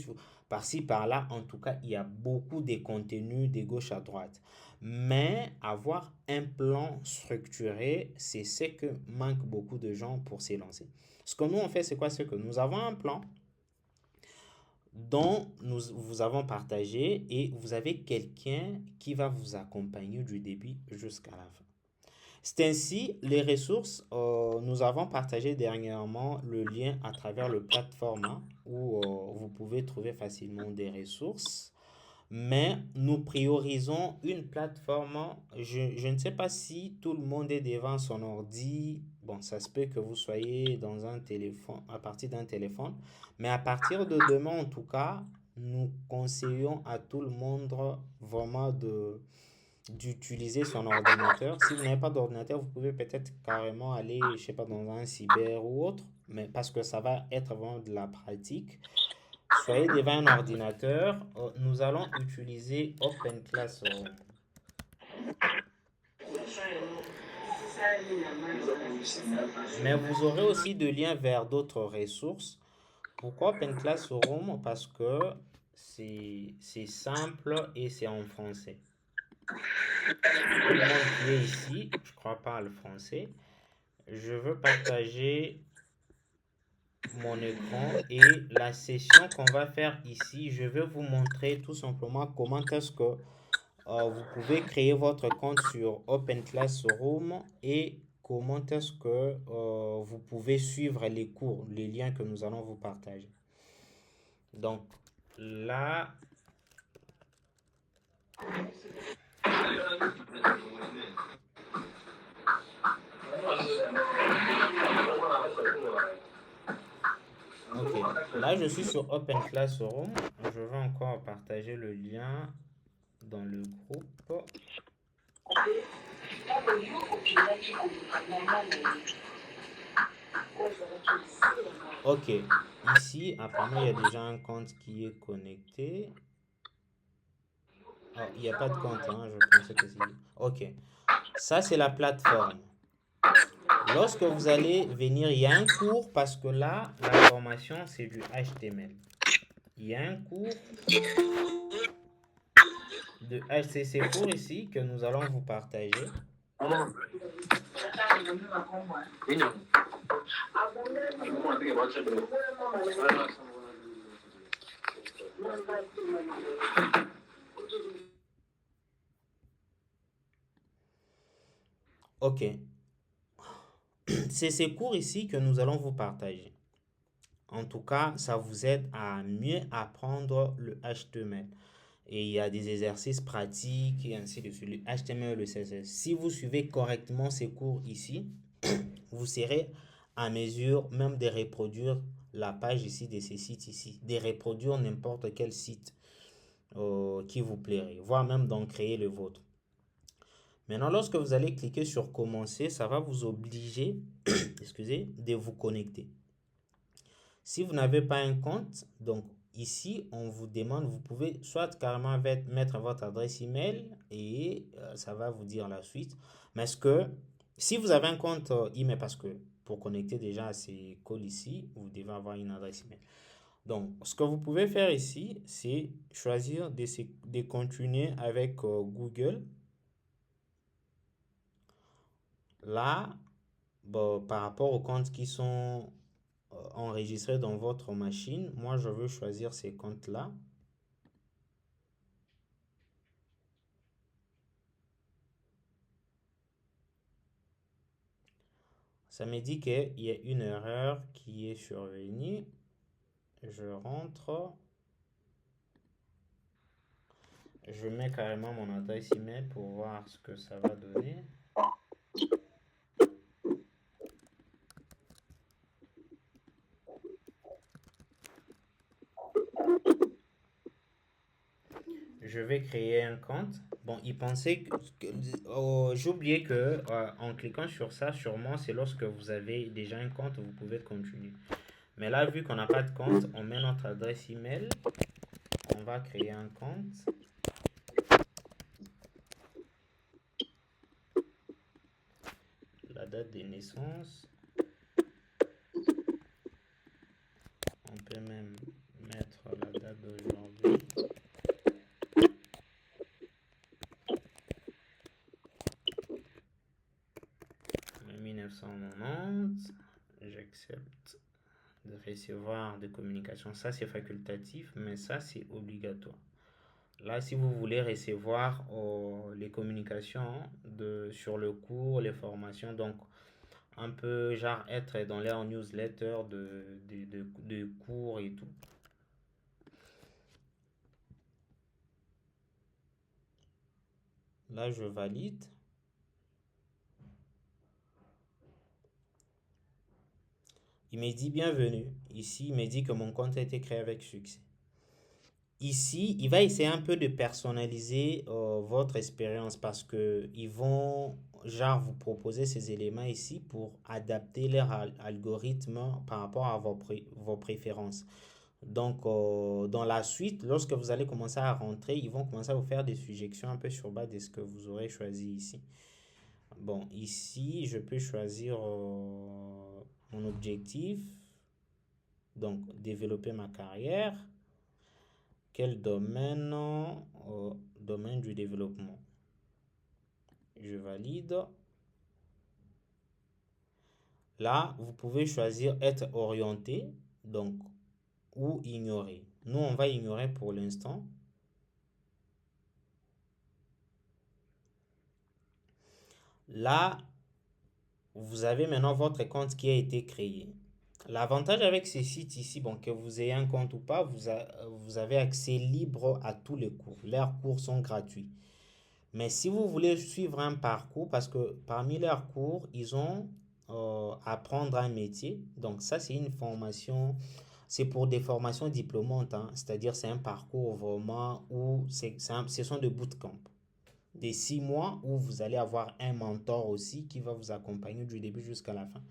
par-ci, par-là, en tout cas, il y a beaucoup de contenus de gauche à droite. Mais avoir un plan structuré, c'est ce que manque beaucoup de gens pour s'élancer. Ce que nous on fait, c'est quoi? C'est que nous avons un plan dont nous vous avons partagé et vous avez quelqu'un qui va vous accompagner du début jusqu'à la fin. C'est ainsi, les ressources, nous avons partagé dernièrement le lien à travers le plateforme hein, où vous pouvez trouver facilement des ressources. Mais nous priorisons une plateforme. Je ne sais pas si tout le monde est devant son ordi. Bon, ça se peut que vous soyez dans un téléphone, à partir d'un téléphone. Mais à partir de demain, en tout cas, nous conseillons à tout le monde vraiment d'utiliser son ordinateur. Si vous n'avez pas d'ordinateur, vous pouvez peut-être carrément aller, je sais pas, dans un cyber ou autre, mais parce que ça va être vraiment de la pratique. Soyez devant un ordinateur. Nous allons utiliser Open Classroom. Mais vous aurez aussi des liens vers d'autres ressources. Pourquoi Open Classroom? Parce que c'est simple et c'est en français. Tout le monde qui est ici, je crois parle français. Je veux partager mon écran et la session qu'on va faire ici, je vais vous montrer tout simplement comment est-ce que vous pouvez créer votre compte sur Open Classroom et comment est-ce que vous pouvez suivre les cours, les liens que nous allons vous partager. Donc là, ok, là je suis sur Open Classroom. Je vais encore partager le lien dans le groupe. Ok, ici apparemment il y a déjà un compte qui est connecté. Oh, il n'y a pas de compte, hein, je pensais que c'est... Ok, ça c'est la plateforme. Lorsque vous allez venir, il y a un cours parce que là, la formation c'est du HTML. Il y a un cours de HCC cours ici que nous allons vous partager. Ok. C'est ces cours ici que nous allons vous partager. En tout cas, ça vous aide à mieux apprendre le HTML. Et il y a des exercices pratiques et ainsi de suite. Le HTML et le CSS. Si vous suivez correctement ces cours ici, vous serez à mesure même de reproduire la page ici de ces sites ici. De reproduire n'importe quel site qui vous plairait. Voire même d'en créer le vôtre. Maintenant, lorsque vous allez cliquer sur commencer, ça va vous obliger, excusez, de vous connecter. Si vous n'avez pas un compte, donc ici, on vous demande, vous pouvez soit carrément mettre votre adresse email et ça va vous dire la suite. Mais si vous avez un compte email, parce que pour connecter déjà à ces calls ici, vous devez avoir une adresse email. Donc, ce que vous pouvez faire ici, c'est choisir de continuer avec Google. Là, bon, par rapport aux comptes qui sont enregistrés dans votre machine, moi je veux choisir ces comptes-là. Ça me dit qu'il y a une erreur qui est survenue. Je rentre. Je mets carrément mon adresse email pour voir ce que ça va donner. Je vais créer un compte. Bon, il pensait j'ai oublié que en cliquant sur ça, sûrement, c'est lorsque vous avez déjà un compte, vous pouvez continuer. Mais là, vu qu'on n'a pas de compte, on met notre adresse email. On va créer un compte. La date de naissance. On peut même mettre la date d'aujourd'hui. 1990. J'accepte de recevoir des communications. Ça, c'est facultatif, mais ça, c'est obligatoire. Là, si vous voulez recevoir les communications sur le cours, les formations, donc un peu genre être dans leur newsletter de cours et tout. Là, je valide. Il me dit bienvenue. Ici, il me dit que mon compte a été créé avec succès. Ici, il va essayer un peu de personnaliser votre expérience parce que ils vont genre vous proposer ces éléments ici pour adapter leur algorithme par rapport à vos préférences. Donc, dans la suite, lorsque vous allez commencer à rentrer, ils vont commencer à vous faire des suggestions un peu sur base de ce que vous aurez choisi ici. Bon, ici, je peux choisir mon objectif. Donc, développer ma carrière. Quel domaine? Domaine du développement. Je valide. Là, vous pouvez choisir être orienté, donc, ou ignorer. Nous, on va ignorer pour l'instant. Là, vous avez maintenant votre compte qui a été créé. L'avantage avec ces sites ici, bon, que vous ayez un compte ou pas, vous avez accès libre à tous les cours. Leurs cours sont gratuits. Mais si vous voulez suivre un parcours, parce que parmi leurs cours, ils ont apprendre un métier. Donc ça, c'est une formation, c'est pour des formations diplômantes, hein. C'est-à-dire c'est un parcours vraiment où ce sont des bootcamps. Des 6 mois où vous allez avoir un mentor aussi qui va vous accompagner du début jusqu'à la fin.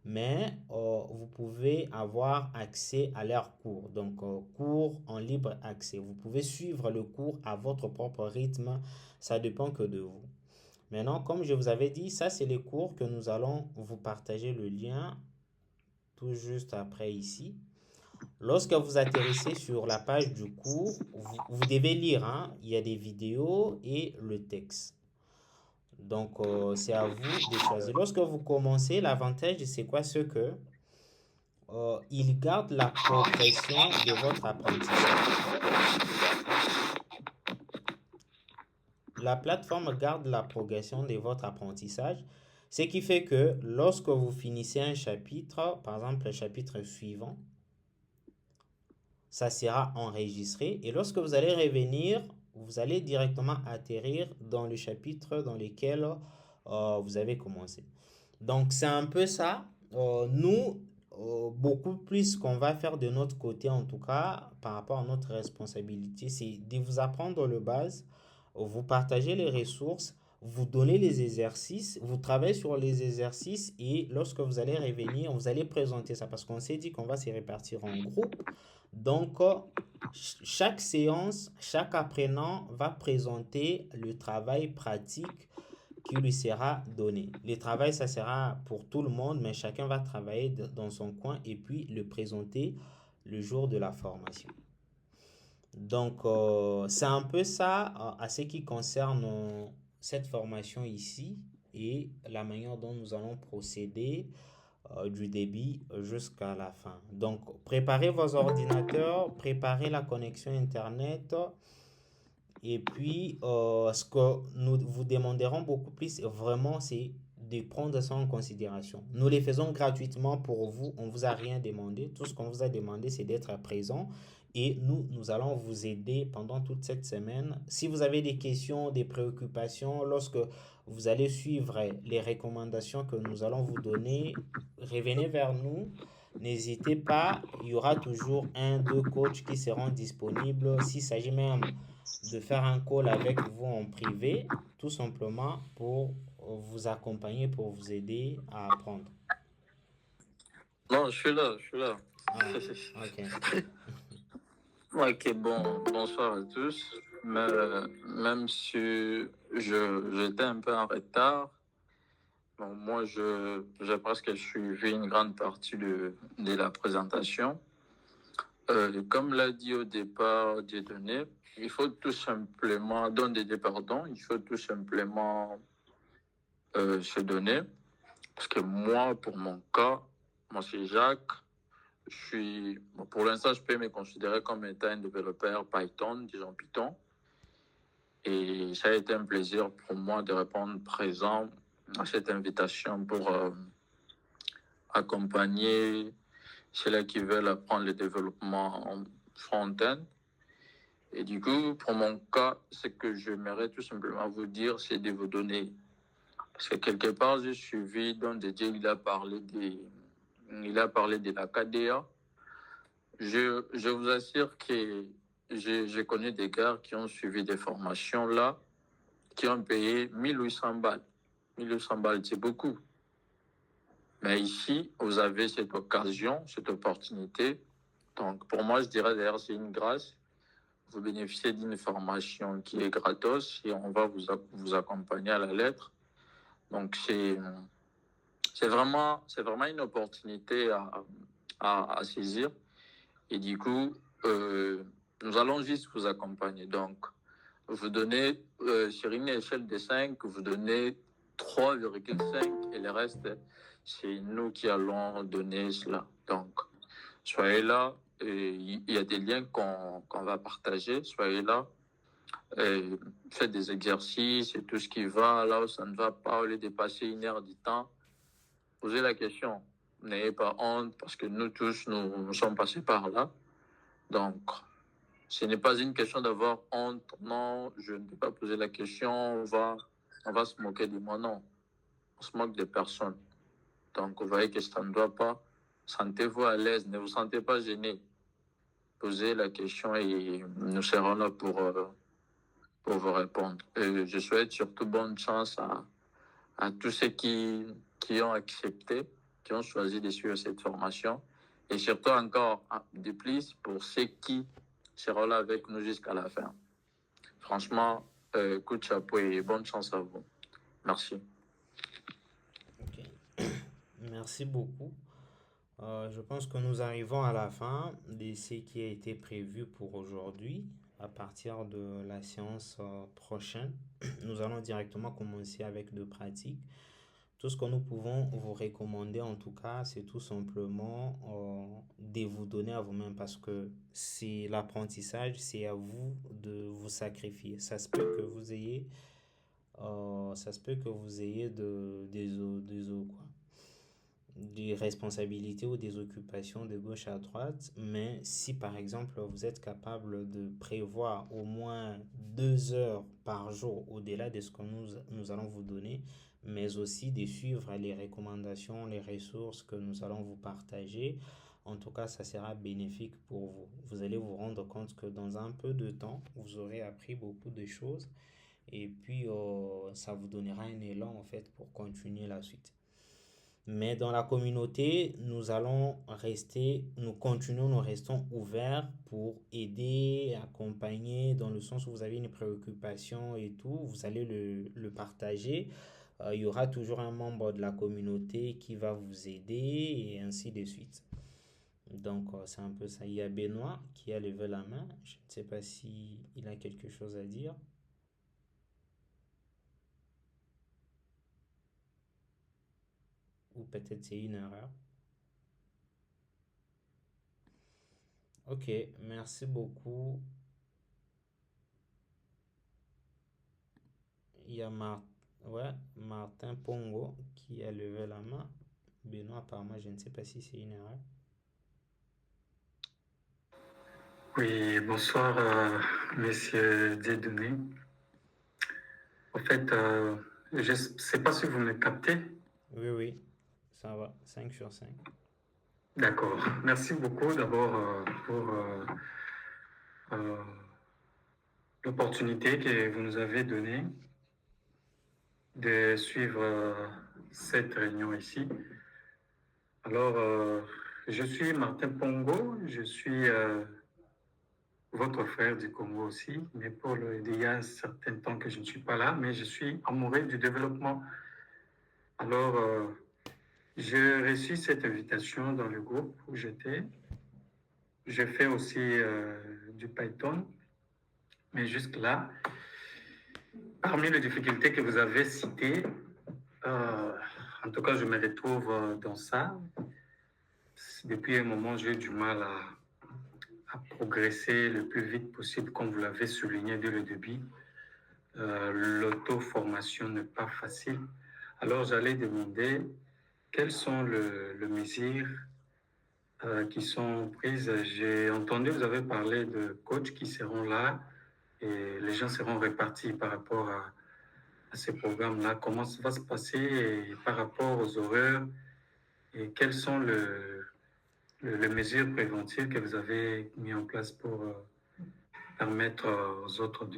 Mais vous pouvez avoir accès à leurs cours. Donc, cours en libre accès. Vous pouvez suivre le cours à votre propre rythme. Ça dépend que de vous. Maintenant, comme je vous avais dit, ça, c'est les cours que nous allons vous partager le lien tout juste après ici. Lorsque vous atterrissez sur la page du cours, vous devez lire, hein. Il y a des vidéos et le texte. Donc, c'est à vous de choisir. Lorsque vous commencez, l'avantage, c'est quoi? C'est que il garde la progression de votre apprentissage. La plateforme garde la progression de votre apprentissage. Ce qui fait que lorsque vous finissez un chapitre, par exemple le chapitre suivant, ça sera enregistré et lorsque vous allez revenir, vous allez directement atterrir dans le chapitre dans lequel vous avez commencé. Donc c'est un peu ça. Nous, beaucoup plus qu'on va faire de notre côté en tout cas par rapport à notre responsabilité, c'est de vous apprendre le base, vous partager les ressources, vous donner les exercices, vous travaillez sur les exercices et lorsque vous allez revenir, vous allez présenter ça parce qu'on s'est dit qu'on va se répartir en groupe. Donc, chaque séance, chaque apprenant va présenter le travail pratique qui lui sera donné. Le travail, ça sera pour tout le monde, mais chacun va travailler dans son coin et puis le présenter le jour de la formation. Donc, c'est un peu ça à ce qui concerne cette formation ici et la manière dont nous allons procéder du début jusqu'à la fin. Donc, préparez vos ordinateurs, préparez la connexion Internet et puis ce que nous vous demanderons beaucoup plus vraiment, c'est de prendre ça en considération. Nous les faisons gratuitement pour vous, on ne vous a rien demandé. Tout ce qu'on vous a demandé, c'est d'être présent et nous allons vous aider pendant toute cette semaine. Si vous avez des questions, des préoccupations, lorsque vous allez suivre les recommandations que nous allons vous donner, revenez vers nous. N'hésitez pas, il y aura toujours un, deux coachs qui seront disponibles. S'il s'agit même de faire un call avec vous en privé, tout simplement pour vous accompagner, pour vous aider à apprendre. Non, je suis là, je suis là. Ah, ok. Ok, bonsoir à tous. Mais, même si j'étais un peu en retard, bon, moi, j'ai presque suivi une grande partie de la présentation. Comme l'a dit au départ Dieudonné, il faut tout simplement, il faut tout simplement se donner. Parce que moi, pour mon cas, moi c'est Jacques, pour l'instant, je peux me considérer comme étant un développeur Python, disons Python. Et ça a été un plaisir pour moi de répondre présent à cette invitation pour accompagner ceux-là qui veulent apprendre le développement en front-end. Et du coup, pour mon cas, ce que j'aimerais tout simplement vous dire, c'est de vous donner. Parce que quelque part, j'ai suivi, dont Didier, il a parlé de la KDA. Je vous assure que je connais des gars qui ont suivi des formations là, qui ont payé 1800 balles. 1800 balles, c'est beaucoup. Mais ici, vous avez cette occasion, cette opportunité. Donc, pour moi, je dirais d'ailleurs, c'est une grâce. Vous bénéficiez d'une formation qui est gratos et on va vous accompagner à la lettre. Donc, c'est vraiment une opportunité à saisir. Et du coup, nous allons juste vous accompagner. Donc, vous donnez, sur une échelle de 5, vous donnez 3,5 et le reste, c'est nous qui allons donner cela. Donc, soyez là. Il y a des liens qu'on va partager. Soyez là. Faites des exercices et tout ce qui va. Là où ça ne va pas, au lieu de passer 1 heure du temps, posez la question. N'ayez pas honte parce que nous tous, nous sommes passés par là. Donc, ce n'est pas une question d'avoir honte. Non, je ne peux pas poser la question. On va se moquer de moi. Non, on se moque de personne. Donc, vous voyez que ça ne doit pas. Sentez-vous à l'aise. Ne vous sentez pas gêné. Posez la question et nous serons là pour vous répondre. Et je souhaite surtout bonne chance à tous ceux qui ont accepté, qui ont choisi de suivre cette formation. Et surtout encore de plus pour ceux qui seront là avec nous jusqu'à la fin. Franchement, coup de chapeau et bonne chance à vous. Merci. Ok. Merci beaucoup. Je pense que nous arrivons à la fin de ce qui a été prévu pour aujourd'hui. À partir de la séance prochaine, nous allons directement commencer avec de pratiques. Tout ce que nous pouvons vous recommander en tout cas, c'est tout simplement de vous donner à vous-même parce que c'est l'apprentissage, c'est à vous de vous sacrifier. Ça se peut que vous ayez ça se peut que vous ayez des responsabilités ou des occupations de gauche à droite, mais si par exemple vous êtes capable de prévoir au moins 2 heures par jour au-delà de ce que nous allons vous donner, mais aussi de suivre les recommandations, les ressources que nous allons vous partager, en tout cas, ça sera bénéfique pour vous. Vous allez vous rendre compte que dans un peu de temps, vous aurez appris beaucoup de choses et puis ça vous donnera un élan en fait pour continuer la suite. Mais dans la communauté, nous restons ouverts pour aider, accompagner, dans le sens où vous avez une préoccupation et tout, vous allez le partager. Il y aura toujours un membre de la communauté qui va vous aider et ainsi de suite. Donc, c'est un peu ça. Il y a Benoît qui a levé la main. Je ne sais pas si il a quelque chose à dire. Ou peut-être c'est une erreur. Ok, merci beaucoup. Il y a Martin Pongo qui a levé la main. Benoît, apparemment, je ne sais pas si c'est une erreur. Oui, bonsoir, Monsieur Dieudonné. En fait, je ne sais pas si vous me captez. Oui, ça va. 5 sur 5. D'accord. Merci beaucoup d'abord pour l'opportunité que vous nous avez donnée de suivre cette réunion ici. Alors, je suis Martin Pongo, je suis votre frère du Congo aussi, mais il y a un certain temps que je ne suis pas là, mais je suis amoureux du développement. Alors, j'ai reçu cette invitation dans le groupe où j'étais. J'ai fait aussi du Python, mais jusque-là, parmi les difficultés que vous avez citées, en tout cas, je me retrouve dans ça. Depuis un moment, j'ai eu du mal à progresser le plus vite possible, comme vous l'avez souligné dès le début. L'auto-formation n'est pas facile. Alors, j'allais demander quelles sont les mesures qui sont prises. J'ai entendu, vous avez parlé de coachs qui seront là et les gens seront répartis par rapport à ces programmes-là. Comment ça va se passer et par rapport aux horaires et quelles sont les mesures préventives que vous avez mis en place pour permettre aux autres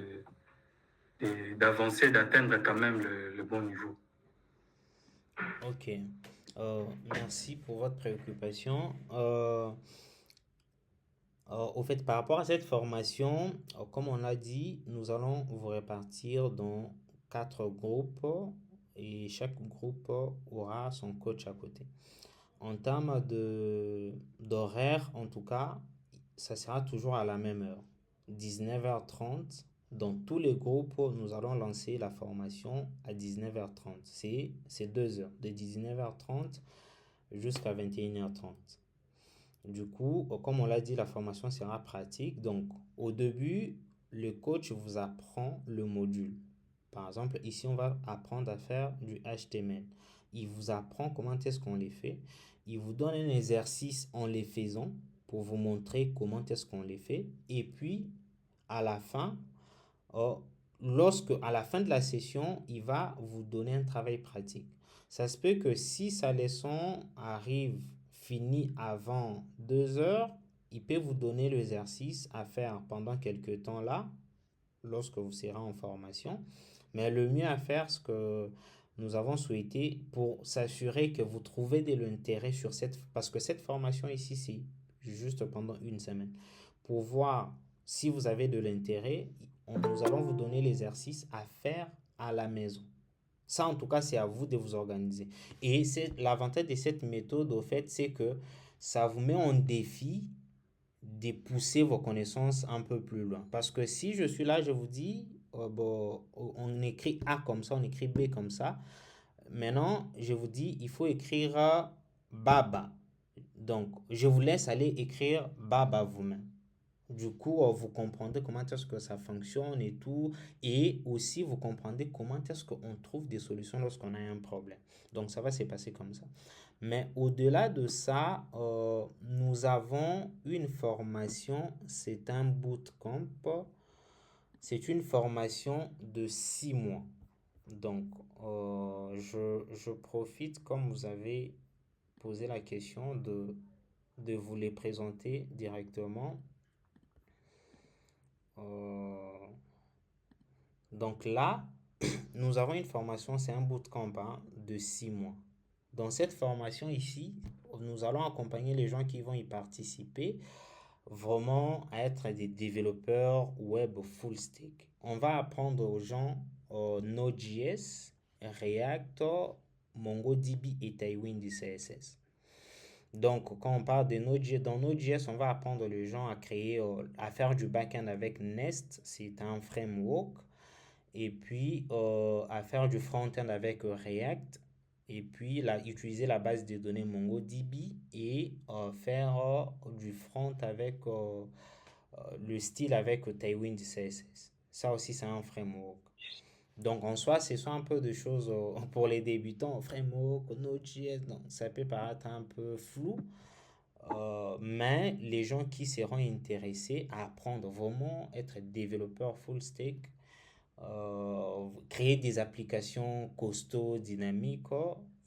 d'avancer, d'atteindre quand même le bon niveau. Ok. Merci pour votre préoccupation. Au fait, par rapport à cette formation, comme on l'a dit, nous allons vous répartir dans 4 groupes et chaque groupe aura son coach à côté. En termes d'horaire, en tout cas, ça sera toujours à la même heure, 19h30. Dans tous les groupes, nous allons lancer la formation à 19h30. C'est 2 heures, de 19h30 jusqu'à 21h30. Du coup, comme on l'a dit, la formation sera pratique. Donc, au début, le coach vous apprend le module. Par exemple, ici, on va apprendre à faire du HTML. Il vous apprend comment est-ce qu'on les fait. Il vous donne un exercice en les faisant pour vous montrer comment est-ce qu'on les fait. Et puis, à la fin, à la fin de la session, il va vous donner un travail pratique. Ça se peut que si sa leçon arrive finie avant 2 heures, il peut vous donner l'exercice à faire pendant quelques temps là, lorsque vous serez en formation. Mais le mieux à faire, ce que nous avons souhaité pour s'assurer que vous trouvez de l'intérêt parce que cette formation ici, c'est juste pendant une semaine. Pour voir si vous avez de l'intérêt, nous allons vous donner l'exercice à faire à la maison. Ça, en tout cas, c'est à vous de vous organiser. Et l'avantage de cette méthode, au fait, c'est que ça vous met en défi de pousser vos connaissances un peu plus loin. Parce que si je suis là, je vous dis, on écrit A comme ça, on écrit B comme ça. Maintenant, je vous dis, il faut écrire Baba. Donc, je vous laisse aller écrire Baba vous-même. Du coup, vous comprendrez comment est-ce que ça fonctionne et tout. Et aussi, vous comprendrez comment est-ce qu'on trouve des solutions lorsqu'on a un problème. Donc, ça va se passer comme ça. Mais au-delà de ça, nous avons une formation, c'est un bootcamp. C'est une formation de 6 mois. Donc, je profite, comme vous avez posé la question, de vous les présenter directement. Euh, donc là, nous avons une formation, c'est un bootcamp hein, de 6 mois. Dans cette formation ici, nous allons accompagner les gens qui vont y participer vraiment à être des développeurs web full stack. On va apprendre aux gens Node.js, React, MongoDB et Tailwind CSS. Donc, quand on parle de Node.js, dans Node.js, on va apprendre les gens à créer, à faire du backend avec Nest, c'est un framework, et puis à faire du front-end avec React, et puis utiliser la base de données MongoDB et faire du front avec le style avec Tailwind CSS. Ça aussi, c'est un framework. Donc, en soi, ce sont un peu de choses pour les débutants. Framework, Node.js, donc ça peut paraître un peu flou. Mais les gens qui seront intéressés à apprendre vraiment être développeurs full stack, créer des applications costauds, dynamiques,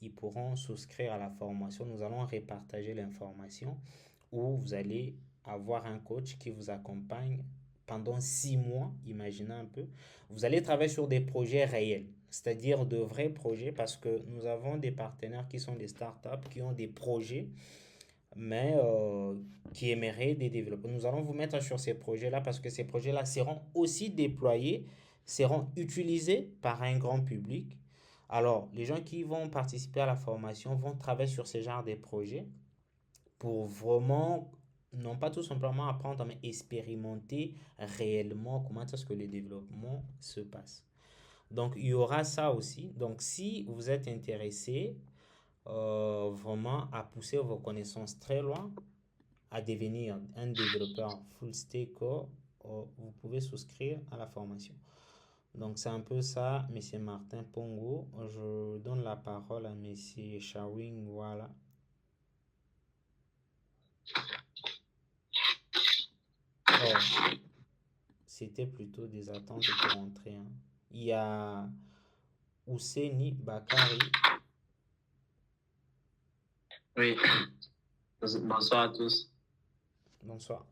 ils pourront souscrire à la formation. Nous allons repartager l'information où vous allez avoir un coach qui vous accompagne pendant 6 mois, imaginez un peu. Vous allez travailler sur des projets réels, c'est-à-dire de vrais projets parce que nous avons des partenaires qui sont des startups, qui ont des projets mais qui aimeraient des développeurs. Nous allons vous mettre sur ces projets-là parce que ces projets-là seront aussi déployés, seront utilisés par un grand public. Alors, les gens qui vont participer à la formation vont travailler sur ce genre de projets pour vraiment, non pas tout simplement apprendre, mais expérimenter réellement comment est-ce que le développement se passe. Donc, il y aura ça aussi. Donc, si vous êtes intéressé vraiment à pousser vos connaissances très loin, à devenir un développeur full stack, vous pouvez souscrire à la formation. Donc, c'est un peu ça, Monsieur Martin Pongo. Je donne la parole à Monsieur Shawing. Voilà. Oh, c'était plutôt des attentes pour entrer. Hein. Il y a Ouseni Bakari. Oui, bonsoir à tous. Bonsoir.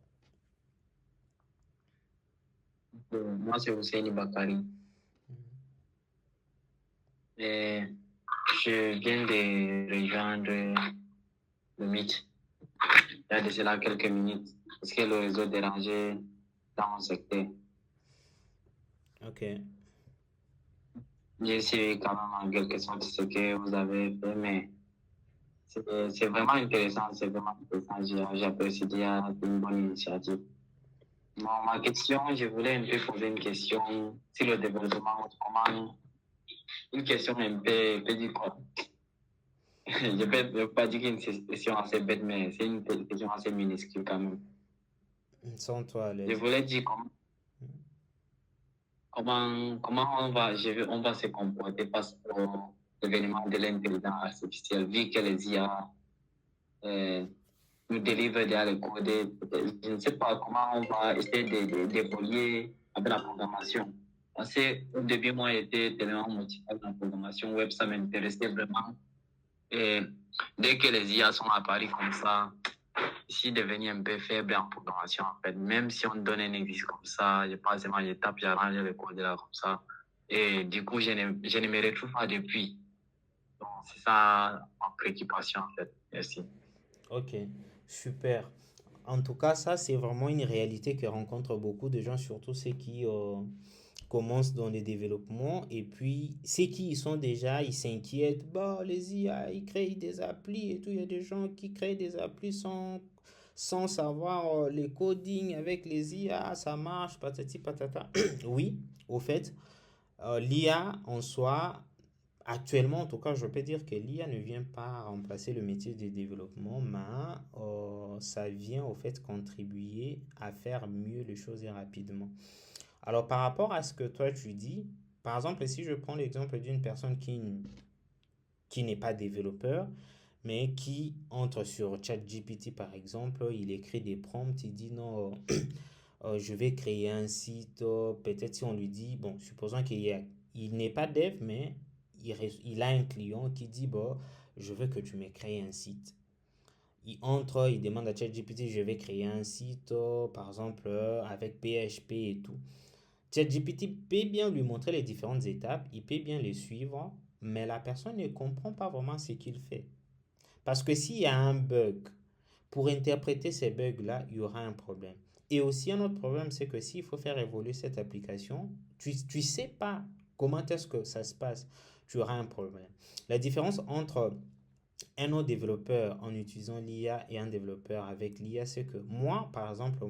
Moi, c'est Hussein Bakari. Et je viens de rejoindre le Meet il y a de cela quelques minutes parce que le réseau dérangeait dans mon secteur. Ok. J'ai suivi quand même en quelque sorte ce que vous avez fait, mais c'est vraiment intéressant. C'est vraiment intéressant. J'apprécie bien, c'est une bonne initiative. Bon, ma question, je voulais un peu poser une question sur le développement. Comment une question un peu du quoi. Je ne peux pas dire que c'est une question assez bête, mais c'est une question assez minuscule quand même. Sans toi à Je l'aise. voulais dire comment on va se comporter face au événement de l'intelligence artificielle, vu que les IA nous délivrent déjà les codes. Je ne sais pas comment on va essayer d'évoluer avec la programmation. Parce qu'au début, moi, j'étais tellement motivé avec la programmation web, ça m'intéressait vraiment. Et dès que les IA sont apparus comme ça, je suis devenu un peu faible en programmation, en fait. Même si on donne un exercice comme ça, je passe devant, je tape, j'arrange le code là comme ça. Et du coup, je ne me retrouve pas depuis. Donc, c'est ça ma préoccupation, en fait. Merci. Ok, super. En tout cas, ça, c'est vraiment une réalité que rencontrent beaucoup de gens, surtout ceux qui commencent dans le développement. Et puis, ceux qui y sont déjà, ils s'inquiètent. Bah, les IA, ils créent des applis et tout. Il y a des gens qui créent des applis sans savoir les codings avec les IA, ça marche, patati patata. Oui, au fait, l'IA en soi Actuellement, en tout cas, je peux dire que l'IA ne vient pas remplacer le métier de développement, mais ça vient au fait contribuer à faire mieux les choses et rapidement. Alors, par rapport à ce que toi tu dis, par exemple, si je prends l'exemple d'une personne qui n'est pas développeur, mais qui entre sur ChatGPT par exemple, il écrit des prompts, il dit non, je vais créer un site, peut-être si on lui dit, bon, supposons il n'est pas dev, mais il a un client qui dit, bon, je veux que tu me crées un site. Il entre, il demande à ChatGPT, je vais créer un site, par exemple, avec PHP et tout. ChatGPT peut bien lui montrer les différentes étapes, il peut bien les suivre, mais la personne ne comprend pas vraiment ce qu'il fait. Parce que s'il y a un bug, pour interpréter ces bugs-là, il y aura un problème. Et aussi un autre problème, c'est que s'il faut faire évoluer cette application, tu ne sais pas comment est-ce que ça se passe, tu auras un problème. La différence entre un autre développeur en utilisant l'IA et un développeur avec l'IA, c'est que moi, par exemple,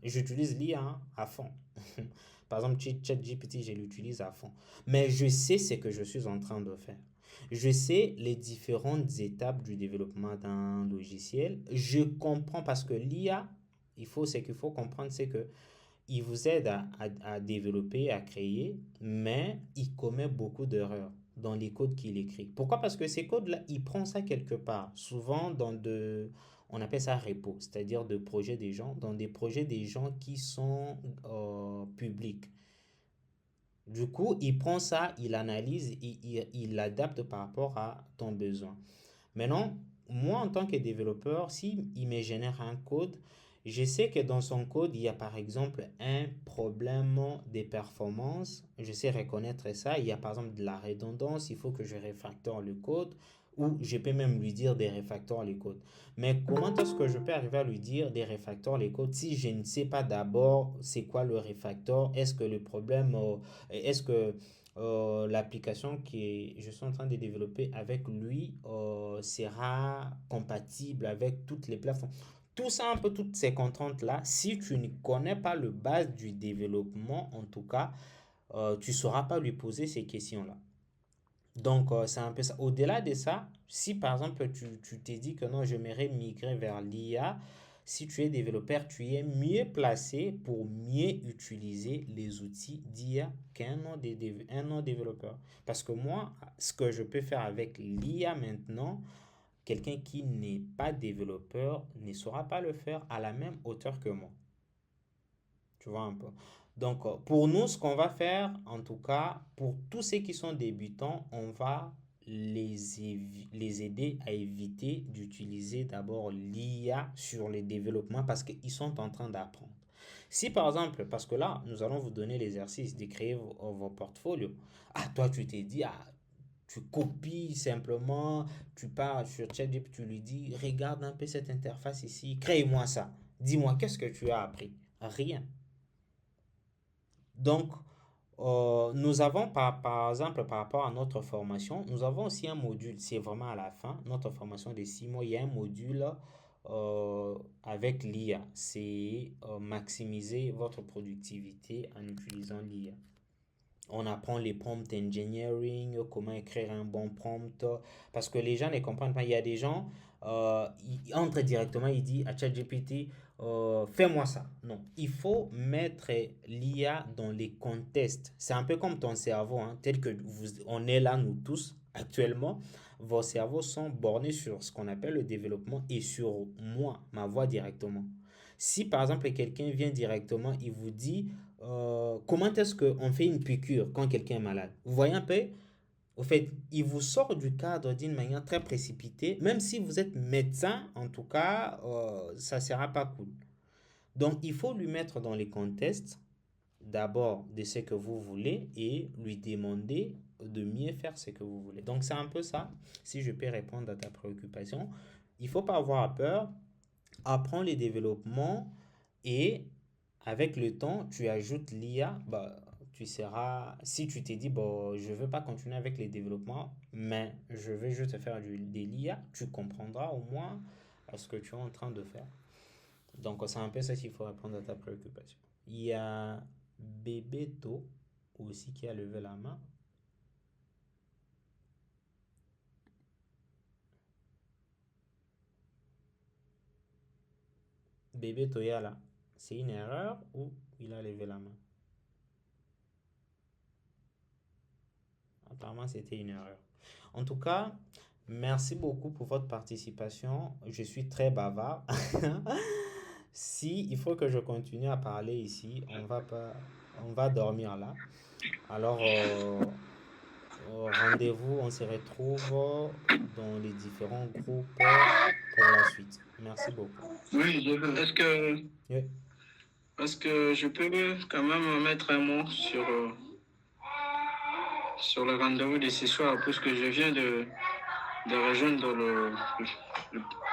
j'utilise l'IA à fond. Par exemple, ChatGPT, je l'utilise à fond. Mais je sais ce que je suis en train de faire. Je sais les différentes étapes du développement d'un logiciel. Je comprends parce que l'IA, ce qu'il faut comprendre, c'est que il vous aide à développer, à créer, mais il commet beaucoup d'erreurs dans les codes qu'il écrit. Pourquoi? Parce que ces codes-là, il prend ça quelque part, souvent on appelle ça repo, c'est-à-dire de projets des gens, dans des projets des gens qui sont publics. Du coup, il prend ça, il analyse, il l'adapte par rapport à ton besoin. Maintenant, moi, en tant que développeur, si il me génère un code, je sais que dans son code, il y a par exemple un problème de performance. Je sais reconnaître ça. Il y a par exemple de la redondance. Il faut que je refactore le code. Ou je peux même lui dire de refactore le code. Mais comment est-ce que je peux arriver à lui dire de refactore le code si je ne sais pas d'abord c'est quoi le refactor? Est-ce que le problème, est-ce que l'application je suis en train de développer avec lui sera compatible avec toutes les plateformes. Tout ça, un peu toutes ces contraintes-là, si tu ne connais pas le base du développement, en tout cas, tu ne sauras pas lui poser ces questions-là. Donc, c'est un peu ça. Au-delà de ça, si par exemple tu t'es dit que non, j'aimerais migrer vers l'IA, si tu es développeur, tu es mieux placé pour mieux utiliser les outils d'IA un non-développeur. Parce que moi, ce que je peux faire avec l'IA maintenant, quelqu'un qui n'est pas développeur ne saura pas le faire à la même hauteur que moi. Tu vois un peu. Donc, pour nous, ce qu'on va faire, en tout cas, pour tous ceux qui sont débutants, on va les aider à éviter d'utiliser d'abord l'IA sur les développements parce qu'ils sont en train d'apprendre. Si par exemple, parce que là, nous allons vous donner l'exercice de créer vos portfolios. Ah, toi, tu t'es dit, tu copies simplement, tu pars sur ChatGPT, tu lui dis, regarde un peu cette interface ici, crée-moi ça. Dis-moi, qu'est-ce que tu as appris? Rien. Donc, nous avons par exemple, par rapport à notre formation, nous avons aussi un module, c'est vraiment à la fin, notre formation de 6 mois, il y a un module avec l'IA. C'est maximiser votre productivité en utilisant l'IA. On apprend les prompt engineering, comment écrire un bon prompt, parce que les gens ne comprennent pas. Il y a des gens, ils entrent directement, ils disent à ChatGPT, fais-moi ça. Non, il faut mettre l'IA dans les contextes. C'est un peu comme ton cerveau, hein, tel que on est là, nous tous, actuellement. Vos cerveaux sont bornés sur ce qu'on appelle le développement et sur moi, ma voix directement. Si par exemple quelqu'un vient directement, il vous dit comment est-ce qu'on fait une piqûre quand quelqu'un est malade. Vous voyez un peu, au fait, il vous sort du cadre d'une manière très précipitée. Même si vous êtes médecin, en tout cas, ça ne sera pas cool. Donc, il faut lui mettre dans les contextes d'abord de ce que vous voulez et lui demander de mieux faire ce que vous voulez. Donc, c'est un peu ça, si je peux répondre à ta préoccupation. Il ne faut pas avoir peur. Apprends les développements et avec le temps, tu ajoutes l'IA, bah, si tu t'es dit, bon, je ne veux pas continuer avec les développements, mais je vais juste faire de l'IA, tu comprendras au moins ce que tu es en train de faire. Donc, c'est un peu ça qu'il faut répondre à ta préoccupation. Il y a Bebeto aussi qui a levé la main. bébé Toya là, c'est une erreur ou il a levé la main? Apparemment, c'était une erreur. En tout cas, merci beaucoup pour votre participation. Je suis très bavard. Si il faut que je continue à parler ici, on va dormir là. Alors, rendez-vous, on se retrouve dans les différents groupes pour la suite. Merci beaucoup. Oui, Oui. est-ce que je peux quand même mettre un mot sur le rendez-vous de ce soir, puisque je viens de rejoindre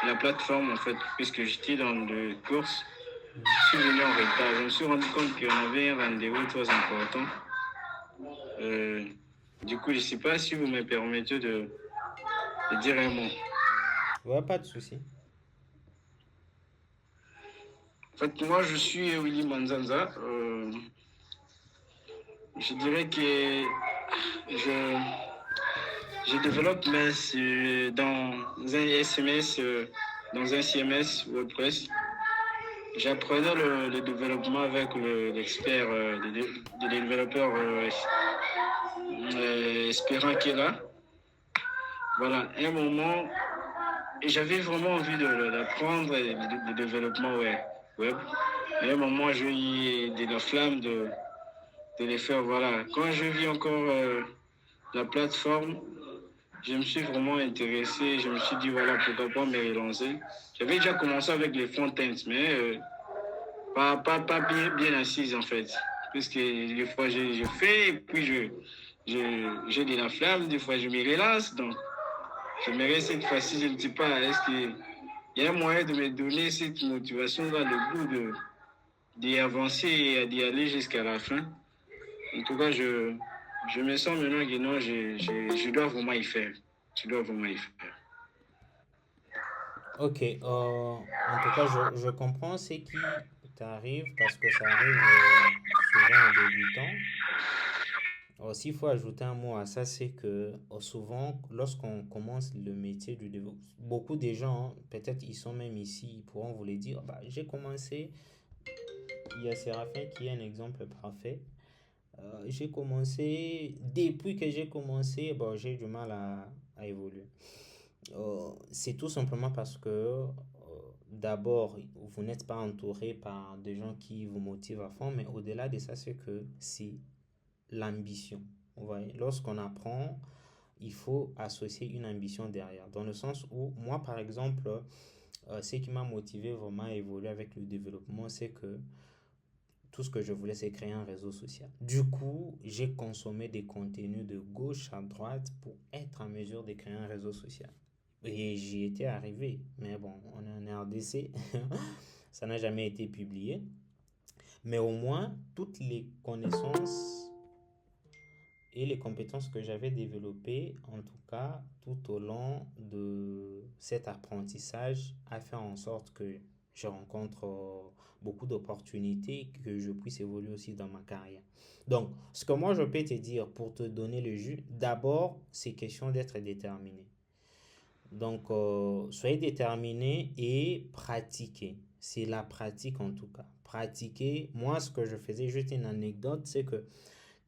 la plateforme, en fait, puisque j'étais dans le course. Je suis venu en retard. Je me suis rendu compte qu'on avait un rendez-vous très important. Du coup, je ne sais pas si vous me permettez de dire un mot. Ouais, pas de souci. En fait, moi, je suis Willy Manzanza. Je dirais que je développe dans un SMS, dans un CMS WordPress. J'apprenais le développement avec l'expert, le développeur Espérant qui est là. Voilà, un moment, j'avais vraiment envie d'apprendre le développement web. Et à un moment, j'ai eu de la flamme de les faire. Voilà, quand je vis encore la plateforme, je me suis vraiment intéressé. Je me suis dit, voilà, pourquoi pas me relancer. J'avais déjà commencé avec les front-ends, mais pas bien assise en fait. Parce que des fois, je fais et puis j'ai de la flamme. Des fois, je me relance. Donc, j'aimerais cette fois-ci, je ne sais pas, est-ce qu'il y a un moyen de me donner cette motivation-là, le goût d'y avancer et d'y aller jusqu'à la fin. En tout cas, je me sens maintenant que non, je dois vraiment y faire. Je dois vraiment y faire. Ok, en tout cas, je comprends ce qui t'arrive parce que ça arrive souvent aux débutants. S'il faut ajouter un mot à ça, c'est que souvent, lorsqu'on commence le métier du développement, beaucoup de gens, hein, peut-être ils sont même ici, ils pourront vous le dire, bah, j'ai commencé, il y a Séraphin qui est un exemple parfait. J'ai commencé, depuis que j'ai commencé, bon, j'ai du mal à évoluer. C'est tout simplement parce que d'abord, vous n'êtes pas entouré par des gens qui vous motivent à fond, mais au-delà de ça, c'est que c'est l'ambition. Vous voyez, lorsqu'on apprend, il faut associer une ambition derrière. Dans le sens où, moi, par exemple, ce qui m'a motivé vraiment à évoluer avec le développement, c'est que tout ce que je voulais, c'est créer un réseau social. Du coup, j'ai consommé des contenus de gauche à droite pour être en mesure de créer un réseau social. Et j'y étais arrivé. Mais bon, on est en RDC. Ça n'a jamais été publié. Mais au moins, toutes les connaissances et les compétences que j'avais développées, en tout cas, tout au long de cet apprentissage, a fait en sorte que je rencontre beaucoup d'opportunités et que je puisse évoluer aussi dans ma carrière. Donc, ce que moi je peux te dire pour te donner le jus, d'abord, c'est question d'être déterminé. Donc, soyez déterminé et pratiquez. C'est la pratique en tout cas. Pratiquer, moi, ce que je faisais, juste une anecdote, c'est que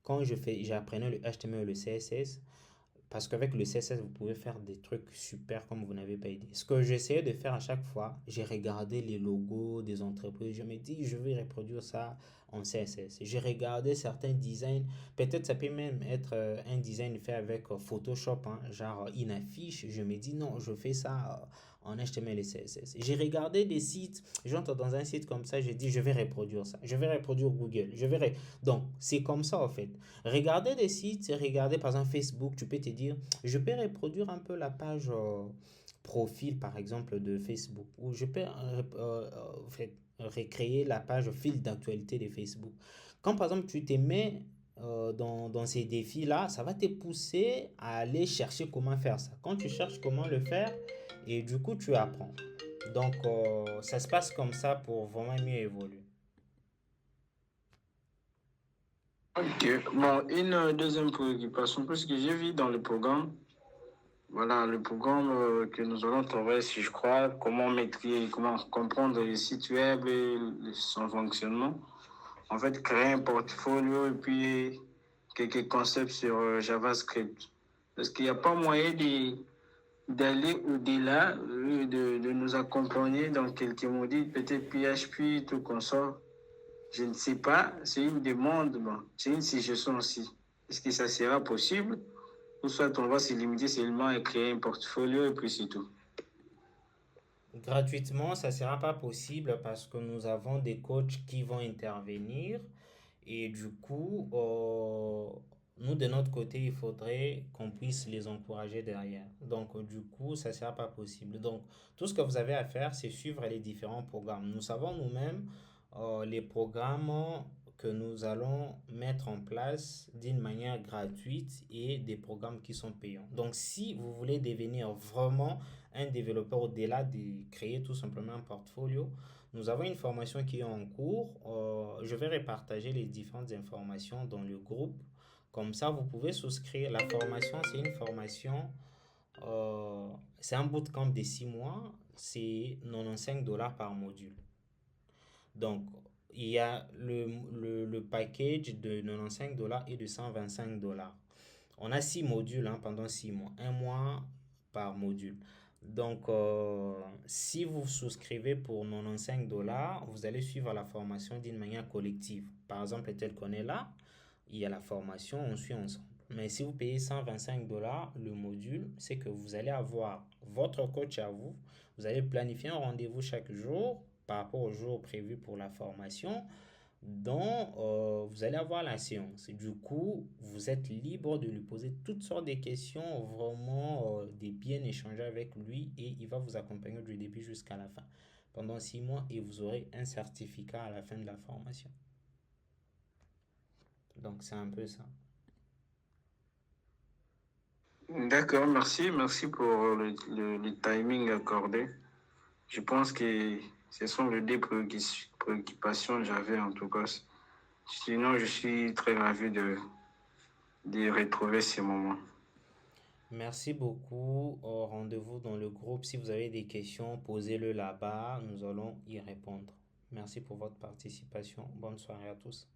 quand j'apprenais le HTML et le CSS, parce qu'avec le CSS, vous pouvez faire des trucs super comme vous n'avez pas idée. Ce que j'essayais de faire à chaque fois, j'ai regardé les logos des entreprises. Je me dis, je vais reproduire ça en CSS. J'ai regardé certains designs. Peut-être ça peut même être un design fait avec Photoshop, hein, genre une affiche. Je me dis, non, je fais ça en HTML et CSS. J'ai regardé des sites. J'entre dans un site comme ça, j'ai dit, je vais reproduire ça. Je vais reproduire Google. Donc, c'est comme ça, en fait. Regarder des sites, regarder par exemple Facebook, tu peux te dire, je peux reproduire un peu la page profil par exemple de Facebook ou je peux recréer la page fil d'actualité de Facebook. Quand par exemple tu te mets dans ces défis-là, ça va te pousser à aller chercher comment faire ça. Quand tu cherches comment le faire, et du coup tu apprends. Donc ça se passe comme ça pour vraiment mieux évoluer. Ok, bon, une deuxième préoccupation, parce que j'ai vu dans le programme, voilà, le programme que nous allons travailler, si je crois, comment maîtriser, comment comprendre les sites web et son fonctionnement. En fait, créer un portfolio et puis quelques concepts sur JavaScript. Parce qu'il n'y a pas moyen d'aller au-delà, de nous accompagner dans quelques modules, peut-être PHP, tout comme ça. Je ne sais pas, c'est une demande, bon, c'est une suggestion aussi. Est-ce que ça sera possible? Ou soit on va se limiter seulement à créer un portfolio et puis c'est tout. Gratuitement, ça ne sera pas possible parce que nous avons des coachs qui vont intervenir et du coup, nous de notre côté, il faudrait qu'on puisse les encourager derrière. Donc, du coup, ça ne sera pas possible. Donc, tout ce que vous avez à faire, c'est suivre les différents programmes. Nous savons nous-mêmes les programmes que nous allons mettre en place d'une manière gratuite et des programmes qui sont payants. Donc, si vous voulez devenir vraiment un développeur au-delà de créer tout simplement un portfolio, nous avons une formation qui est en cours. Je vais repartager les différentes informations dans le groupe. Comme ça, vous pouvez souscrire. La formation, c'est une formation, c'est un bootcamp de 6 mois. C'est 95 dollars par module. Donc, il y a le package de 95 dollars et de 125 dollars. On a 6 modules pendant 6 mois, un mois par module. Donc, si vous souscrivez pour 95 dollars, vous allez suivre la formation d'une manière collective. Par exemple, tel qu'on est là, il y a la formation, on suit ensemble. Mais si vous payez 125 dollars le module, c'est que vous allez avoir votre coach à vous. Vous allez planifier un rendez-vous chaque jour par rapport au jour prévu pour la formation dont vous allez avoir la séance. Et du coup, vous êtes libre de lui poser toutes sortes de questions, vraiment de bien échanger avec lui et il va vous accompagner du début jusqu'à la fin pendant 6 mois et vous aurez un certificat à la fin de la formation. Donc, c'est un peu ça. D'accord, merci. Merci pour le timing accordé. Je pense que ce sont les deux préoccupations que j'avais en tout cas. Sinon, je suis très ravi de retrouver ces moments. Merci beaucoup. Rendez-vous dans le groupe. Si vous avez des questions, posez-le là-bas. Nous allons y répondre. Merci pour votre participation. Bonne soirée à tous.